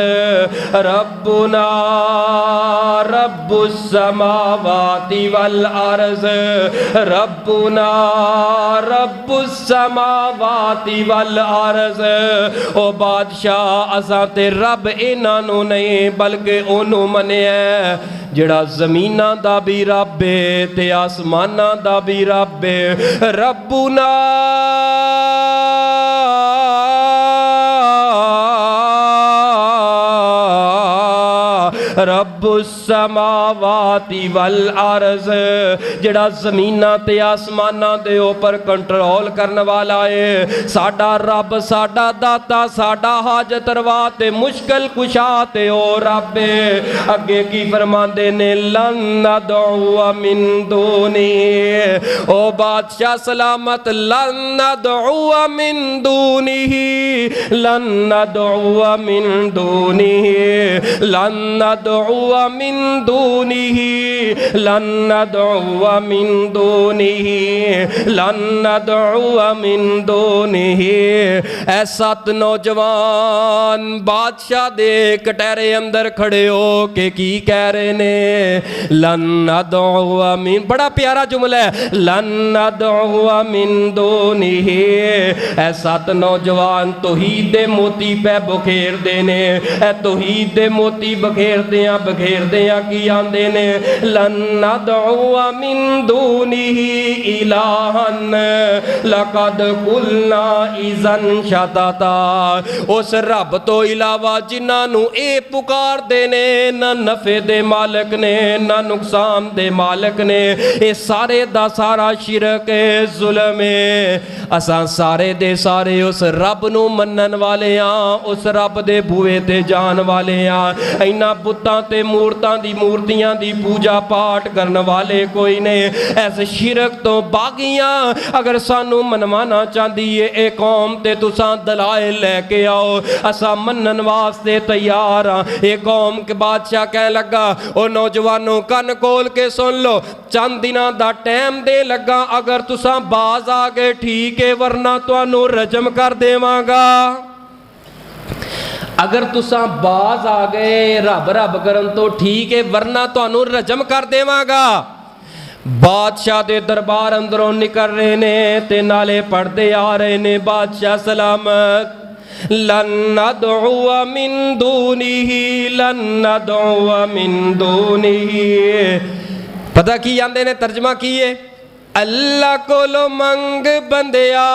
Speaker 1: रब्बुना रब्बुस समावाति वल अर्ज़, रब्बुना रब्बुस समावाति वल अर्ज़। ओ बादशाह, असां ते रब इन्हां नूं नहीं बल्कि ओनू मन्निया जिहड़ा ज़मीनां दा भी रब है ते आसमानां दा भी रब है। रब्बुना रब्बुस समावाति वल अर्ज़, जिहड़ा ज़मीनां ते आसमानां दे उपर कंट्रोल करने वाला है। साडा रब, साडा दाता, साडा हाजत रवा ते मुश्किल कुशा ते ओ रब है। अगे की फरमांदे ने, लन नदउ मिन दूनी, ओ बादशाह सलामत, लन नदउ मिन दूनी, लन नदउ मिन दूनी, लन नदउ मिन दूनिही, लन नदउ मिन दूनिही, लन नदउ मिन दूनिही। ऐ 7 नौजवान बादशाह दे कटहरे अंदर खड़े हो के की कह रहे ने, लन नदउ मिन, बड़ा प्यारा जुमला है, लन नदउ मिन दूनिही। ऐ 7 नौजवान तौहीद दे मोती पे बखेरदे ने, ऐ तौहीद दे मोती बखेरदे बखेरदे की आंदे ने, लन नदउअ मिन दूनिही इलाहन लक़द कुलना इज़न शतता। उस रब तो इलावा जिन्होंने ये पुकारते ने ना नफे दे मालिक ने ना नुकसान दे मालिक ने, ये सारे दा सारा शिरक है, जुल्म है। असां सारे दे सारे उस रब नू मनन वाले हाँ, उस रब दे बूहे ते जान वाले हाँ। इन्हां बुतां ते मूरतां दी मूर्तियां दी पूजा पाठ करन वाले कोई नहीं। ऐस शिरक तो बागियां अगर सानू मनवाना चाहती है ये कौम ते तुसां दलाइल लैके आओ, असां मनन वास्ते तैयार हाँ। ये कौम के बादशाह कह लगा, ओ नौजवानों कन खोल के सुन लो, चंद दिनां दा टाइम दे लगा, अगर तुसां बाज आ गए ठीक है, वरना तुहानू रजम कर देवांगा। अगर तुसां बाज आ गए रब रब करन तो ठीक है, वरना तुहानू रजम कर देवांगा। बादशाह दे दरबार अंदरों निकल रहे ने ते नाले पढ़ते आ रहे ने, बादशाह सलामत। लन नदउअ मिन दूनिही, लन नदउअ मिन दूनिही। पता की आंदे ने, तर्जमा की है, अल्लाह कोलो मंग बंदिया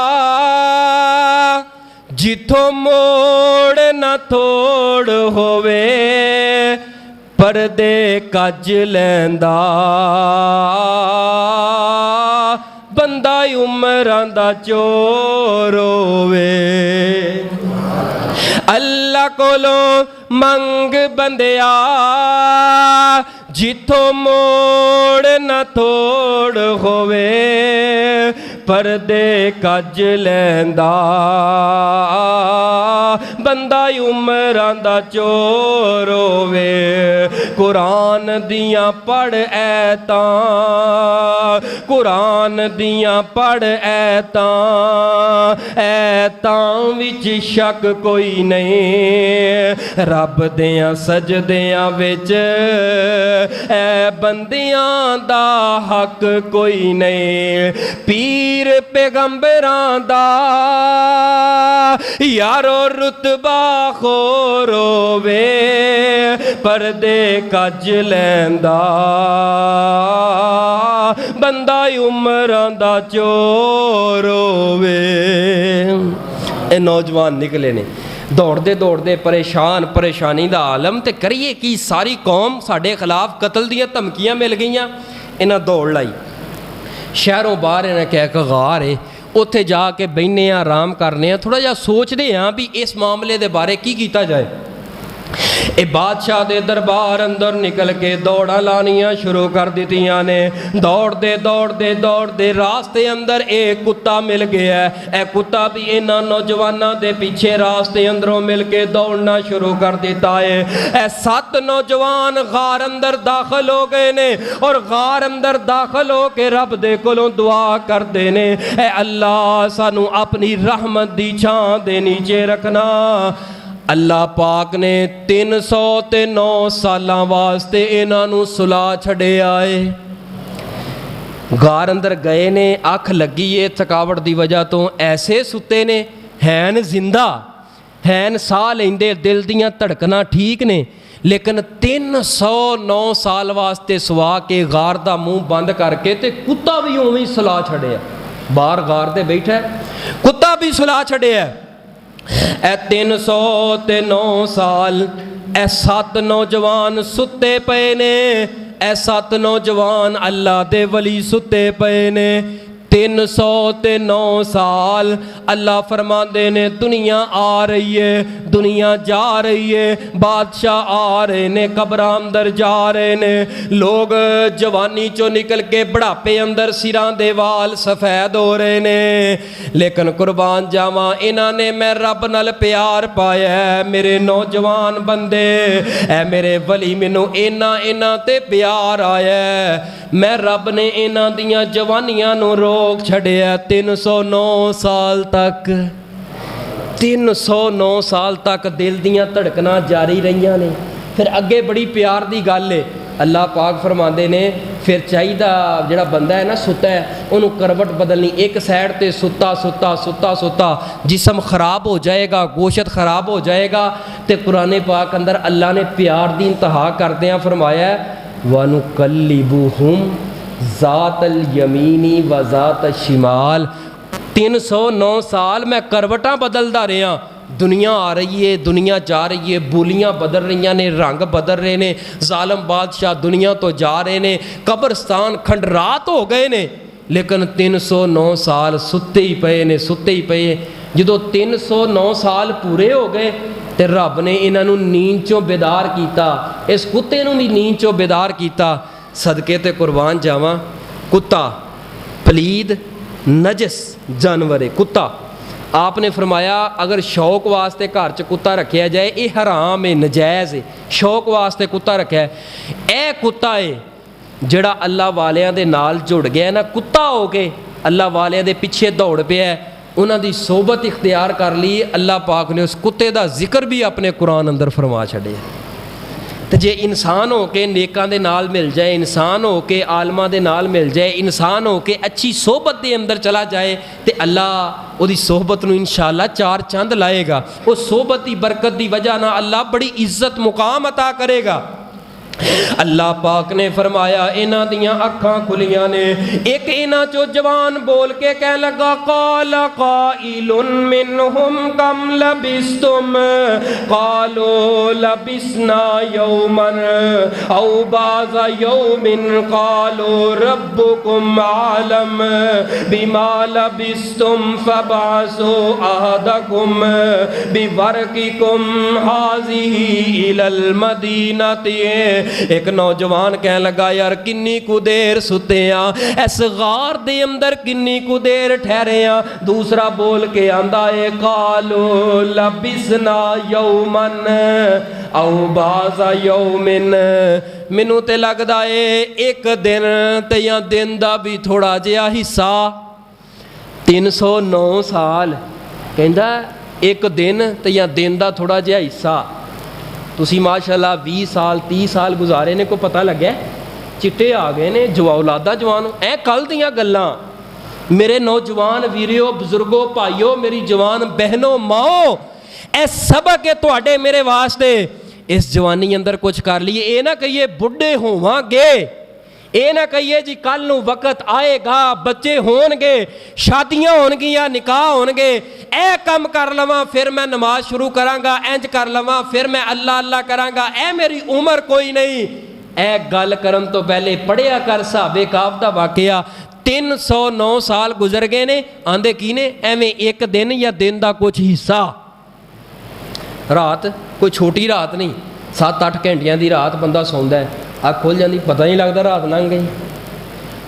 Speaker 1: जिथों मोड़ न थोड़ होवे, परदे कज लैंदा बंदा उमरां दा चोर होवे। अल्लाह कोलो मंग बंदिया जिथों मोड़ न थोड़ होवे, परदे कज लैंदा बंदा उमरां दा चोर होवे। कुरान दियां पढ़ ऐतां, कुरान दियां पढ़ ऐतां, ऐतां विच शक कोई नहीं, रब दियां सजदियां विच ऐ बंदियां दा हक कोई नहीं। पीर पैगंबरां दा यारो रुतबा खोर होवे, परदे कज लैंदा बंदा उमरां दा चोर होवे। ए नौजवान निकले ने दौड़ते दौड़ते परेशान, परेशानी का आलम, तो करिए कि सारी कौम साढ़े खिलाफ कतल दियां धमकियां मिल गई। इन्हें दौड़ लाई, शहरों बाहर इन्हें कह के गार है, उत्थे जाके बहने आराम करने, थोड़ा जा सोचते हैं भी इस मामले के बारे की किया जाए। ये बादशाह दे दरबार अंदर निकल के दौड़ा लानियां शुरू कर दित्तियां ने। दौड़ते दौड़ते दौड़ते रास्ते अंदर एक कुत्ता मिल गया है। ए कुत्ता भी इन्हां नौजवानों के पीछे रास्ते अंदरों मिल के दौड़ना शुरू कर दिता है। ए 7 नौजवान गार अंदर दाखिल हो गए ने और गार अंदर दाखिल हो के रब दे कोलों दुआ करते ने, ए अल्लाह सानू अपनी रहमत दी छां दे नीचे रखना। अल्लाह पाक ने 309 सालां वास्ते इन्हों सुला छड़े आए। गार अंदर गए ने, अख लगी है थकावट की वजह तो, ऐसे सुते ने, हैन जिंदा हैन, साह लेंदे, दिल दियां धड़कना ठीक ने, लेकिन 309 साल वास्ते सुआ के गार का मूँह बंद करके, ते कुत्ता भी उवें ही सुला छड़िया। बाहर गार ते बैठा कुत्ता भी सुला छड़िया। ए 309 साल ए 7 नौजवान सुते पे ने, ए 7 नौजवान अल्लाह दे वली सुते पे ने। 309 साल अल्लाह फरमाते ने दुनिया आ रही है, दुनिया जा रही है, बादशाह आ रहे ने, कब्रां अंदर जा रहे ने, लोग जवानी चो निकल के बुढ़ापे अंदर सिरां दे वाल सफेद हो रहे ने। लेकिन कुर्बान जावां इन्होंने मैं रब नाल प्यार पाया है, मेरे नौजवान बंदे ऐ मेरे वली मैनू इन्ना इन्ना ते प्यार आया है, मैं रब ने इन्हां दियां जवानियां नू रोक छड़िया। 309 साल तक 309 साल तक दिल दियां धड़कना जारी रहियां ने। फिर अगे बड़ी प्यार की गल है, अल्लाह पाक फरमाते ने फिर चाहिए जोड़ा बंदा है ना सुता है उन्होंने करवट बदलनी, एक साइड ते सुता सुता सुता सुता जिसम खराब हो जाएगा, गोशत खराब हो जाएगा। तो कुरान पाक अंदर अल्लाह ने प्यार की इंतहा करदियां फरमाया वनुकल्लिबुहुम ज़ातल यमीनी व ज़ात शिमाल। 309 साल मैं करवटां बदलदा रहा। दुनिया आ रही है, दुनिया जा रही है, बोलियां बदल रही ने, रंग बदल रहे ने, जालम बादशाह दुनिया तो जा रहे ने, कब्रस्तान खंडरात हो गए ने, लेकिन 309 साल सुत्ते ही पे ने, सुत्ते ही पे। जो 309 साल पूरे हो गए तो रब ने इन्हों नींद चों बेदार किया, इस कुत्ते नूं भी नींद चों बेदार किया। सदके ते कुर्बान जावां, कुत्ता पलीद नजस जानवर है कुत्ता। आपने फरमाया अगर शौक वास्ते घर च कुत्ता रखा जाए ये हराम है, नजायज़ है। शौक वास्ते कुत्ता रखा है, यह कुत्ता है जिहड़ा अल्लाह वालियां दे नाल जुड़ गया ना, कुत्ता हो के अल्लाह वालियां दे पिछे दौड़ पिया, उन्हां दी सोबत इख्तियार कर ली। अल्लाह पाक ने उस कुत्ते का जिक्र भी अपने कुरान अंदर फरमा छड़िया। तो जे इंसान हो के नेकां दे नाल मिल जाए, इंसान हो के आलमां दे नाल मिल जाए, इंसान हो के अच्छी सोहबत दे अंदर चला जाए तो अल्लाह उहदी सोहबत नूं इंशाअल्लाह चार चंद लाएगा। उस सोहबत की बरकत की वजह ना अल्लाह बड़ी इज्जत मुकाम अता करेगा। अल्लाह पाक ने फरमाया इन्हां दियां अखां खुलियां ने। एक इन्हां चो जवान बोल के कह लगा काल काइलुन मिनहुम कम लबिस्तुम कालो लबिसना यौमन औ बाज़ा यौमिन कालो रब्बुकुम आलम बिमा लबिस्तुम फबासु अहदकुम बिवरकिकुम हाज़िही इलल मदीनति। एक नौजवान कह लगा यार किन्नी कु देर सुते आ, इस गार दे अंदर किन्नी कु देर ठहरे आ। दूसरा बोल के आंदा है कालो लबिसना यौमन औ बाज़ा यौमिन, मैनू ते लगदा है एक दिन ते या दिन दा भी थोड़ा जिहा हिस्सा। 309 साल कहंदा एक दिन ते या दिन दा थोड़ा जिहा हिस्सा। तुसी माशाअल्लाह 20 साल 30 साल गुजारे ने, को पता लगे चिट्टे आ गए ने, औलादा जवान ऐ कल दियां गल्लां। मेरे नौजवान वीरियो बुजुर्गो भाईओ मेरी जवान बहनों माओ, ऐ सबक है तुहाडे मेरे वास्ते। इस जवानी अंदर कुछ कर लीए, ये ना कहिए बुढ़े होवांगे, ये ना कहिए जी कल नूं वक्त आएगा बच्चे होणगे, शादियां होणगियां, निकाह होणगे, ए कम कर लवां फिर मैं नमाज शुरू करांगा, इंज कर लवां फिर मैं अल्लाह अल्लाह करांगा, ए मेरी उम्र कोई नहीं। ए गल करन तो पहले पढ़िया कर साहबे काफ दा वाकया। 309 साल गुजर गए ने, आंदे की ने एवें एक दिन या दिन का कुछ हिस्सा। रात कोई छोटी रात नहीं, 7-8 घंटिया की रात बंदा सौंदा है, अख खुल जाती पता नहीं लगता रात लंघ गई,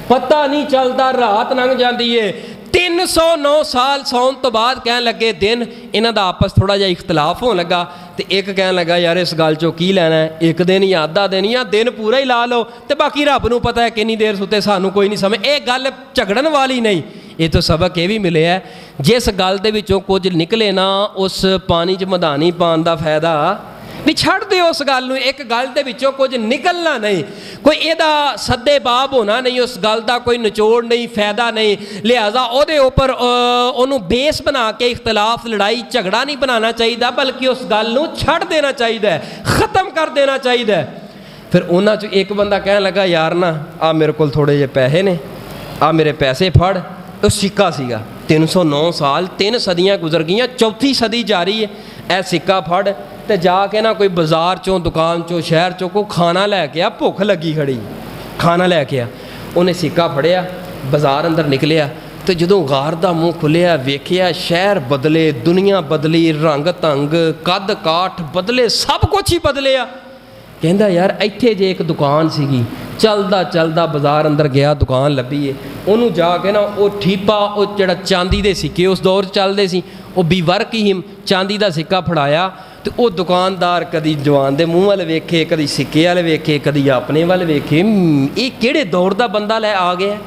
Speaker 1: पता नहीं चलता रात लंघ जाती है। 309 साल सौन तो बाद कह लगे दिन, इन्हों का आपस थोड़ा जिहा इख्तलाफ होने लगा। तो एक कह लगा यार इस गल चो की लैना है, एक दिन या आधा दिन या दिन पूरा ही ला लो, तो बाकी रब नूं पता है कितनी देर सुते, सानू कोई नहीं समझ। ये गल झगड़न वाली नहीं, ये तो सबक ये भी मिले है जिस गल दे विचों कुछ निकले ना उस पानी च मधानी पान का फायदा भी छड़ दे। उस गल नूं एक गल दे विचों कुछ निकलना नहीं, कोई एदा सद्दे बाब होना नहीं, उस गल का कोई निचोड़ नहीं, फायदा नहीं। लिहाजा ओदे उपर ओनू बेस बना के इख्तलाफ लड़ाई झगड़ा नहीं बनाना चाहिए, बल्कि उस गल नूं छड़ देना चाहिए, ख़त्म कर देना चाहिए। फिर उन्हां चों एक बंदा कह लगा यार ना आ मेरे कोल थोड़े जे पैसे ने, आ मेरे पैसे फड़। तो सिक्का सीगा 309 साल 3 सदियाँ गुजर गई, चौथी सदी जारी है। ए सिक्का फड़ ते जाके ना कोई बाजार चों दुकान चों शहर चों कोई खाना लैके आ, भुख लगी खड़ी खाना लैके आ। उन्हें सिक्का फड़िया बाजार अंदर निकलिया, तो जदों गार दा मूँह खुलिया वेखिया शहर बदले, दुनिया बदली, रंग तंग कद काठ बदले, सब कुछ ही बदलिया। कहंदा यार इत्थे जे एक दुकान सीगी, चलदा चलदा बाजार अंदर गया, दुकान लभी है, उन्होंने जाके ना वो ठीपा वो जिहड़ा चांदी दे सिक्के उस दौर चलते सी, वो बीवर्क ही चांदी का सिक्का फड़ाया। तो वो दुकानदार कदी जवान दे मूँह वाल वेखे, कदी सिक्के वाल वेखे, कदी अपने वाल वेखे, ये किहड़े दौर का बंदा लै आ गया।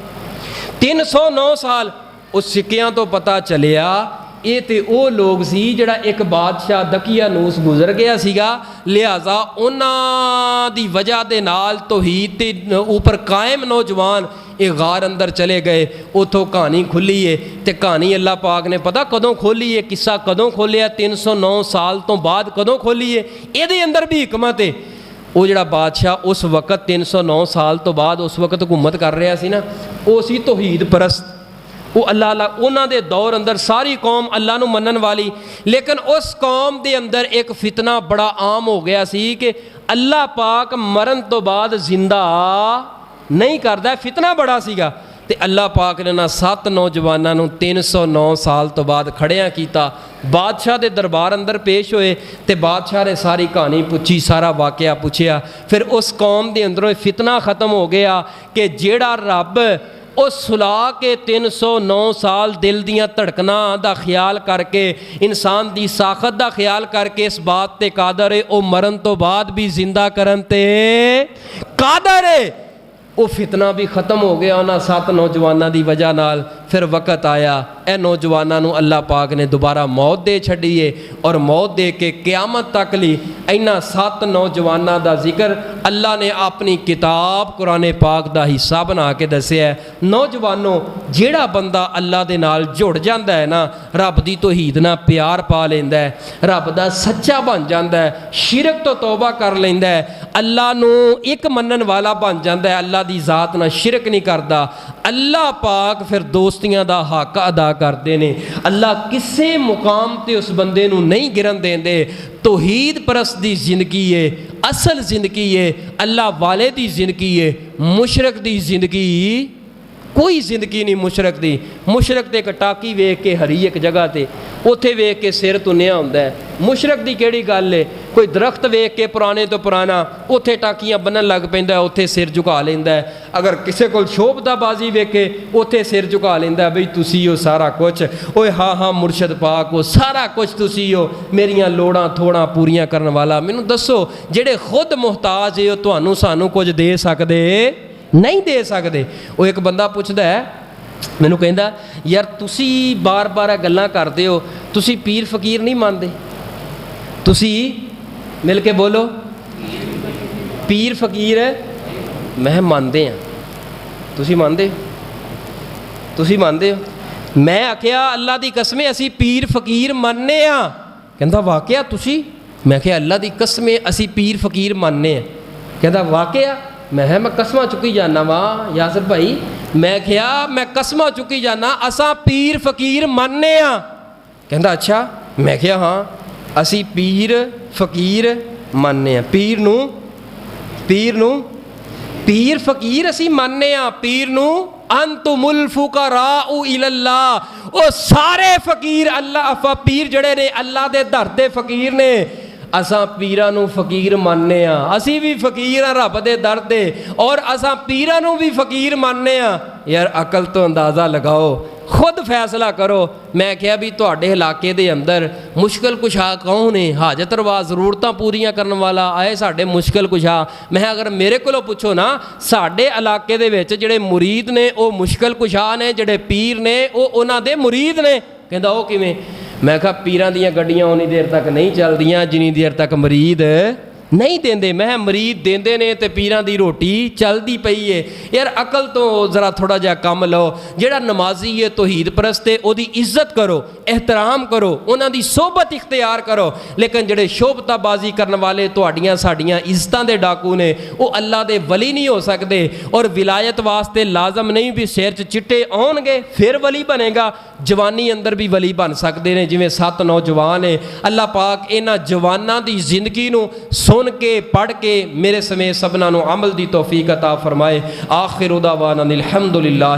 Speaker 1: 309 साल उस सिक्कियां तो पता चलिया ये तो वो लोग सी जिहड़ा एक बादशाह दकियानूस गुजर गया सीगा, लिहाजा उन्हां दी वजह दे नाल तौहीद ते उपर कायम नौजवान ये गार अंदर चले गए। उतों कहानी खुली है, तो कहानी अल्लाह पाक ने पता कदों खोली है, किस्सा कदों खोलिया, 309 साल तो बाद कदों खोली है। ये अंदर भी हिकमत है। ਉਹ ਜਿਹੜਾ ਬਾਦਸ਼ਾਹ ਉਸ ਵਕਤ 309 ਸਾਲ ਤੋਂ ਬਾਅਦ ਉਸ ਵਕਤ ਹਕੂਮਤ ਕਰ ਰਿਹਾ ਸੀ ਨਾ, ਉਹ ਸੀ ਤੌਹੀਦ ਪਰਸਤ। ਉਹ ਅੱਲਾ ਉਹਨਾਂ ਦੇ ਦੌਰ ਅੰਦਰ ਸਾਰੀ ਕੌਮ ਅੱਲਾ ਨੂੰ ਮੰਨਣ ਵਾਲੀ, ਲੇਕਿਨ ਉਸ ਕੌਮ ਦੇ ਅੰਦਰ ਇੱਕ ਫਿਤਨਾ ਬੜਾ ਆਮ ਹੋ ਗਿਆ ਸੀ ਕਿ ਅੱਲਾ ਪਾਕ ਮਰਨ ਤੋਂ ਬਾਅਦ ਜ਼ਿੰਦਾ ਨਹੀਂ ਕਰਦਾ। ਫਿਤਨਾ ਬੜਾ ਸੀਗਾ। ਤੇ ਅੱਲਾ ਪਾਕ ਨੇ ਨਾ 7 ਨੌਜਵਾਨਾਂ ਨੂੰ 309 ਸਾਲ ਤੋਂ ਬਾਅਦ ਖੜਿਆਂ ਕੀਤਾ, ਬਾਦਸ਼ਾਹ ਦੇ ਦਰਬਾਰ ਅੰਦਰ ਪੇਸ਼ ਹੋਏ ਤੇ ਬਾਦਸ਼ਾਹ ਨੇ ਸਾਰੀ ਕਹਾਣੀ ਪੁੱਛੀ, ਸਾਰਾ ਵਾਕਿਆ ਪੁੱਛਿਆ। ਫਿਰ ਉਸ ਕੌਮ ਦੇ ਅੰਦਰੋਂ ਫਿਤਨਾ ख़त्म ਹੋ ਗਿਆ ਕਿ ਜਿਹੜਾ ਰੱਬ ਉਹ ਸੁਲਾ ਕੇ 309 ਸਾਲ ਦਿਲ ਦੀਆਂ ਧੜਕਣਾਂ ਦਾ ਖਿਆਲ ਕਰਕੇ, ਇਨਸਾਨ ਦੀ ਸਾਖਤ ਦਾ ਖਿਆਲ ਕਰਕੇ ਇਸ ਬਾਤ ਤੇ ਕਾਦਰ ਹੈ ਉਹ ਮਰਨ ਤੋਂ ਬਾਅਦ ਵੀ ਜ਼ਿੰਦਾ ਕਰਨ ਤੇ ਕਾਦਰ ਹੈ, ਉਹ ਫਿਤਨਾ ਵੀ ख़त्म ਹੋ ਗਿਆ ਉਹਨਾਂ 7 ਨੌਜਵਾਨਾਂ ਦੀ ਵਜ੍ਹਾ ਨਾਲ। ਫਿਰ ਵਕਤ ਆਇਆ ਇਹ ਨੌਜਵਾਨਾਂ ਨੂੰ ਅੱਲਾ ਪਾਕ ਨੇ ਦੁਬਾਰਾ ਮੌਤ ਦੇ ਛੱਡੀਏ, ਔਰ ਮੌਤ ਦੇ ਕੇ ਕਿਆਮਤ ਤੱਕ ਲਈ ਇਹਨਾਂ 7 ਨੌਜਵਾਨਾਂ ਦਾ ਜ਼ਿਕਰ ਅੱਲਾ ਨੇ ਆਪਣੀ ਕਿਤਾਬ ਕੁਰਾਨ ਪਾਕ ਦਾ ਹਿੱਸਾ ਬਣਾ ਕੇ ਦੱਸਿਆ। ਨੌਜਵਾਨੋ, ਜਿਹੜਾ ਬੰਦਾ ਅੱਲਾ ਦੇ ਨਾਲ ਜੁੜ ਜਾਂਦਾ ਹੈ ਨਾ, ਰੱਬ ਦੀ ਤੌਹੀਦ ਨਾਲ ਪਿਆਰ ਪਾ ਲੈਂਦਾ ਹੈ, ਰੱਬ ਦਾ ਸੱਚਾ ਬਣ ਜਾਂਦਾ ਹੈ, ਸ਼ਿਰਕ ਤੋਂ ਤੌਬਾ ਕਰ ਲੈਂਦਾ ਹੈ, ਅੱਲਾ ਨੂੰ ਇੱਕ ਮੰਨਣ ਵਾਲਾ ਬਣ ਜਾਂਦਾ ਹੈ, ਅੱਲਾ ਦੀ ਜ਼ਾਤ ਨਾਲ ਸ਼ਿਰਕ ਨਹੀਂ ਕਰਦਾ, ਅੱਲਾ ਪਾਕ ਫਿਰ ਦੋਸਤੀਆਂ ਦਾ ਹੱਕ ਅਦਾ ਕਰਦੇ ਨੇ। ਅੱਲਾ ਕਿਸੇ ਮੁਕਾਮ ਤੇ ਉਸ ਬੰਦੇ ਨੂੰ ਨਹੀਂ ਗਿਰਨ ਦੇਂਦੇ। ਤੌਹੀਦ ਪਰਸਤ ਦੀ ਜ਼ਿੰਦਗੀ ਹੈ, ਅਸਲ ਜ਼ਿੰਦਗੀ ਹੈ, ਅੱਲਾ ਵਾਲੇ ਦੀ ਜ਼ਿੰਦਗੀ ਹੈ। ਮੁਸ਼ਰਕ ਦੀ ਜ਼ਿੰਦਗੀ ਕੋਈ ਜ਼ਿੰਦਗੀ ਨਹੀਂ ਮੁਸ਼ਰਕ ਦੀ। ਮੁਸ਼ਰਕ ਤੇ ਇੱਕ ਟਾਕੀ ਵੇਖ ਕੇ ਹਰੀ ਇੱਕ ਜਗ੍ਹਾ ਤੇ ਉੱਥੇ ਵੇਖ ਕੇ ਸਿਰ ਤੁੰਨਿਆ ਹੁੰਦਾ ਹੈ। ਮੁਸ਼ਰਕ ਦੀ ਕਿਹੜੀ ਗੱਲ ਹੈ? ਕੋਈ ਦਰਖਤ ਵੇਖ ਕੇ ਪੁਰਾਣੇ ਤੋਂ ਪੁਰਾਣਾ ਉੱਥੇ ਟਾਕੀਆਂ ਬੰਨਣ ਲੱਗ ਪੈਂਦਾ, ਉੱਥੇ ਸਿਰ ਝੁਕਾ ਲੈਂਦਾ ਹੈ। ਅਗਰ ਕਿਸੇ ਕੋਲ ਸ਼ੋਭਤਾਬਾਜ਼ੀ ਵੇਖੇ ਉੱਥੇ ਸਿਰ ਝੁਕਾ ਲੈਂਦਾ, ਬਈ ਤੁਸੀਂ ਹੋ ਸਾਰਾ ਕੁਝ, ਓਏ ਹਾਂ ਹਾਂ ਮੁਰਸ਼ਦ ਪਾਕ ਹੋ, ਸਾਰਾ ਕੁਝ ਤੁਸੀਂ ਹੋ, ਮੇਰੀਆਂ ਲੋੜਾਂ ਥੋੜਾਂ ਪੂਰੀਆਂ ਕਰਨ ਵਾਲਾ। ਮੈਨੂੰ ਦੱਸੋ, ਜਿਹੜੇ ਖੁਦ ਮੁਹਤਾਜ ਹੈ ਉਹ ਤੁਹਾਨੂੰ ਸਾਨੂੰ ਕੁਝ ਦੇ ਸਕਦੇ ਨਹੀਂ ਦੇ ਸਕਦੇ। ਉਹ ਇੱਕ ਬੰਦਾ ਪੁੱਛਦਾ ਹੈ ਮੈਨੂੰ, ਕਹਿੰਦਾ ਯਾਰ ਤੁਸੀਂ ਬਾਰ-ਬਾਰ ਗੱਲਾਂ ਕਰਦੇ ਹੋ, ਤੁਸੀਂ ਪੀਰ ਫਕੀਰ ਨਹੀਂ ਮੰਨਦੇ? ਤੁਸੀਂ ਮਿਲ ਕੇ ਬੋਲੋ, ਪੀਰ ਫਕੀਰ ਮੈਂ ਮੰਨਦੇ ਹਾਂ। ਤੁਸੀਂ ਮੰਨਦੇ? ਤੁਸੀਂ ਮੰਨਦੇ ਹੋ? ਮੈਂ ਆਖਿਆ ਅੱਲਾ ਦੀ ਕਸਮੇ ਅਸੀਂ ਪੀਰ ਫਕੀਰ ਮੰਨਦੇ ਹਾਂ। ਕਹਿੰਦਾ ਵਾਕਿਆ ਤੁਸੀਂ? ਮੈਂ ਕਿਹਾ ਅੱਲਾ ਦੀ ਕਸਮੇ ਅਸੀਂ ਪੀਰ ਫਕੀਰ ਮੰਨਦੇ ਹਾਂ। ਕਹਿੰਦਾ ਵਾਕਿਆ? ਮੈਂ ਕਸਮਾਂ ਚੁੱਕੀ ਜਾਨਾ ਵਾ ਯਾਸਰ ਭਾਈ, ਮੈਂ ਕਿਹਾ ਮੈਂ ਕਸਮਾਂ ਚੁੱਕੀ ਜਾਨਾ ਅਸਾਂ ਪੀਰ ਫਕੀਰ ਮੰਨਦੇ ਹਾਂ। ਕਹਿੰਦਾ ਅੱਛਾ? ਮੈਂ ਕਿਹਾ ਹਾਂ ਅਸੀਂ ਪੀਰ ਫਕੀਰ ਮੰਨਦੇ ਹਾਂ। ਪੀਰ ਨੂੰ ਪੀਰ ਫਕੀਰ ਅਸੀਂ ਮੰਨਦੇ ਹਾਂ। ਪੀਰ ਨੂੰ ਅੰਤੁਮੁਲ ਫੁਕਰਾਉ ਇਲੱਲਾ, ਉਹ ਸਾਰੇ ਫਕੀਰ ਅੱਲਾ, ਪੀਰ ਜਿਹੜੇ ਨੇ ਅੱਲਾ ਦੇ ਦਰ ਦੇ ਫਕੀਰ ਨੇ। ਅਸਾਂ ਪੀਰਾਂ ਨੂੰ ਫਕੀਰ ਮੰਨਦੇ ਹਾਂ, ਅਸੀਂ ਵੀ ਫਕੀਰ ਹਾਂ ਰੱਬ ਦੇ ਦਰ ਦੇ, ਔਰ ਅਸਾਂ ਪੀਰਾਂ ਨੂੰ ਵੀ ਫਕੀਰ ਮੰਨਦੇ ਹਾਂ। ਯਾਰ ਅਕਲ ਤੋਂ ਅੰਦਾਜ਼ਾ ਲਗਾਓ, ਖੁਦ ਫੈਸਲਾ ਕਰੋ। ਮੈਂ ਕਿਹਾ ਵੀ ਤੁਹਾਡੇ ਇਲਾਕੇ ਦੇ ਅੰਦਰ ਮੁਸ਼ਕਿਲ ਕੁਸ਼ਾ ਕੌਣ ਹੈ? ਹਾਜਤ ਰਵਾ ਜ਼ਰੂਰਤਾਂ ਪੂਰੀਆਂ ਕਰਨ ਵਾਲਾ ਆਏ ਸਾਡੇ ਮੁਸ਼ਕਿਲ ਕੁਸ਼ਾ। ਮੈਂ ਅਗਰ ਮੇਰੇ ਕੋਲੋਂ ਪੁੱਛੋ ਨਾ, ਸਾਡੇ ਇਲਾਕੇ ਦੇ ਵਿੱਚ ਜਿਹੜੇ ਮੁਰੀਦ ਨੇ ਉਹ ਮੁਸ਼ਕਿਲ ਕੁਸ਼ਾ ਨੇ, ਜਿਹੜੇ ਪੀਰ ਨੇ ਉਹ ਉਹਨਾਂ ਦੇ ਮੁਰੀਦ ਨੇ। ਕਹਿੰਦਾ ਉਹ ਕਿਵੇਂ? ਮੈਂ ਕਿਹਾ ਪੀਰਾਂ ਦੀਆਂ ਗੱਡੀਆਂ ਉਨੀ ਦੇਰ ਤੱਕ ਨਹੀਂ ਚੱਲਦੀਆਂ ਜਿੰਨੀ ਦੇਰ ਤੱਕ ਮਰੀਦ ਨਹੀਂ ਦਿੰਦੇ। ਮੈਂ ਮਰੀਦ ਦਿੰਦੇ ਨੇ ਤੇ ਪੀਰਾਂ ਦੀ ਰੋਟੀ ਚੱਲਦੀ ਪਈ ਏ। ਯਾਰ ਅਕਲ ਤੋਂ ਜ਼ਰਾ ਥੋੜਾ ਜਿਹਾ ਕੰਮ ਲਓ। ਜਿਹੜਾ ਨਮਾਜ਼ੀ ਹੈ ਤੌਹੀਦ ਪਰਸਤ ਹੈ ਉਹਦੀ ਇੱਜ਼ਤ ਕਰੋ, ਇਹਤਰਾਮ ਕਰੋ, ਉਹਨਾਂ ਦੀ ਸੋਹਬਤ ਇਖਤਿਆਰ ਕਰੋ। ਲੇਕਿਨ ਜਿਹੜੇ ਸ਼ੋਭਤਾਬਾਜ਼ੀ ਕਰਨ ਵਾਲੇ ਤੁਹਾਡੀਆਂ ਸਾਡੀਆਂ ਇੱਜ਼ਤਾਂ ਦੇ ਡਾਕੂ ਨੇ, ਉਹ ਅੱਲਾ ਦੇ ਵਲੀ ਨਹੀਂ ਹੋ ਸਕਦੇ। ਔਰ ਵਿਲਾਇਤ ਵਾਸਤੇ ਲਾਜ਼ਮ ਨਹੀਂ ਵੀ ਸਿਰ 'ਚ ਚਿੱਟੇ ਆਉਣਗੇ ਫਿਰ ਵਲੀ ਬਣੇਗਾ, ਜਵਾਨੀ ਅੰਦਰ ਵੀ ਵਲੀ ਬਣ ਸਕਦੇ ਨੇ। ਜਿਵੇਂ 7 ਨੌਜਵਾਨ ਨੇ, ਅੱਲਾ ਪਾਕ ਇਹਨਾਂ ਜਵਾਨਾਂ ਦੀ ਜ਼ਿੰਦਗੀ ਨੂੰ ਸੁਣ ਕੇ ਪੜ੍ਹ ਕੇ ਮੇਰੇ ਸਮੇਤ ਸਭਨਾਂ ਨੂੰ ਅਮਲ ਦੀ ਤੌਫੀਕ ਅਤਾ ਫਰਮਾਏ। ਆਖਿਰ ਉਦਾਵਾਨਾ ਅਲਹਮਦੁਲਿल्लाह।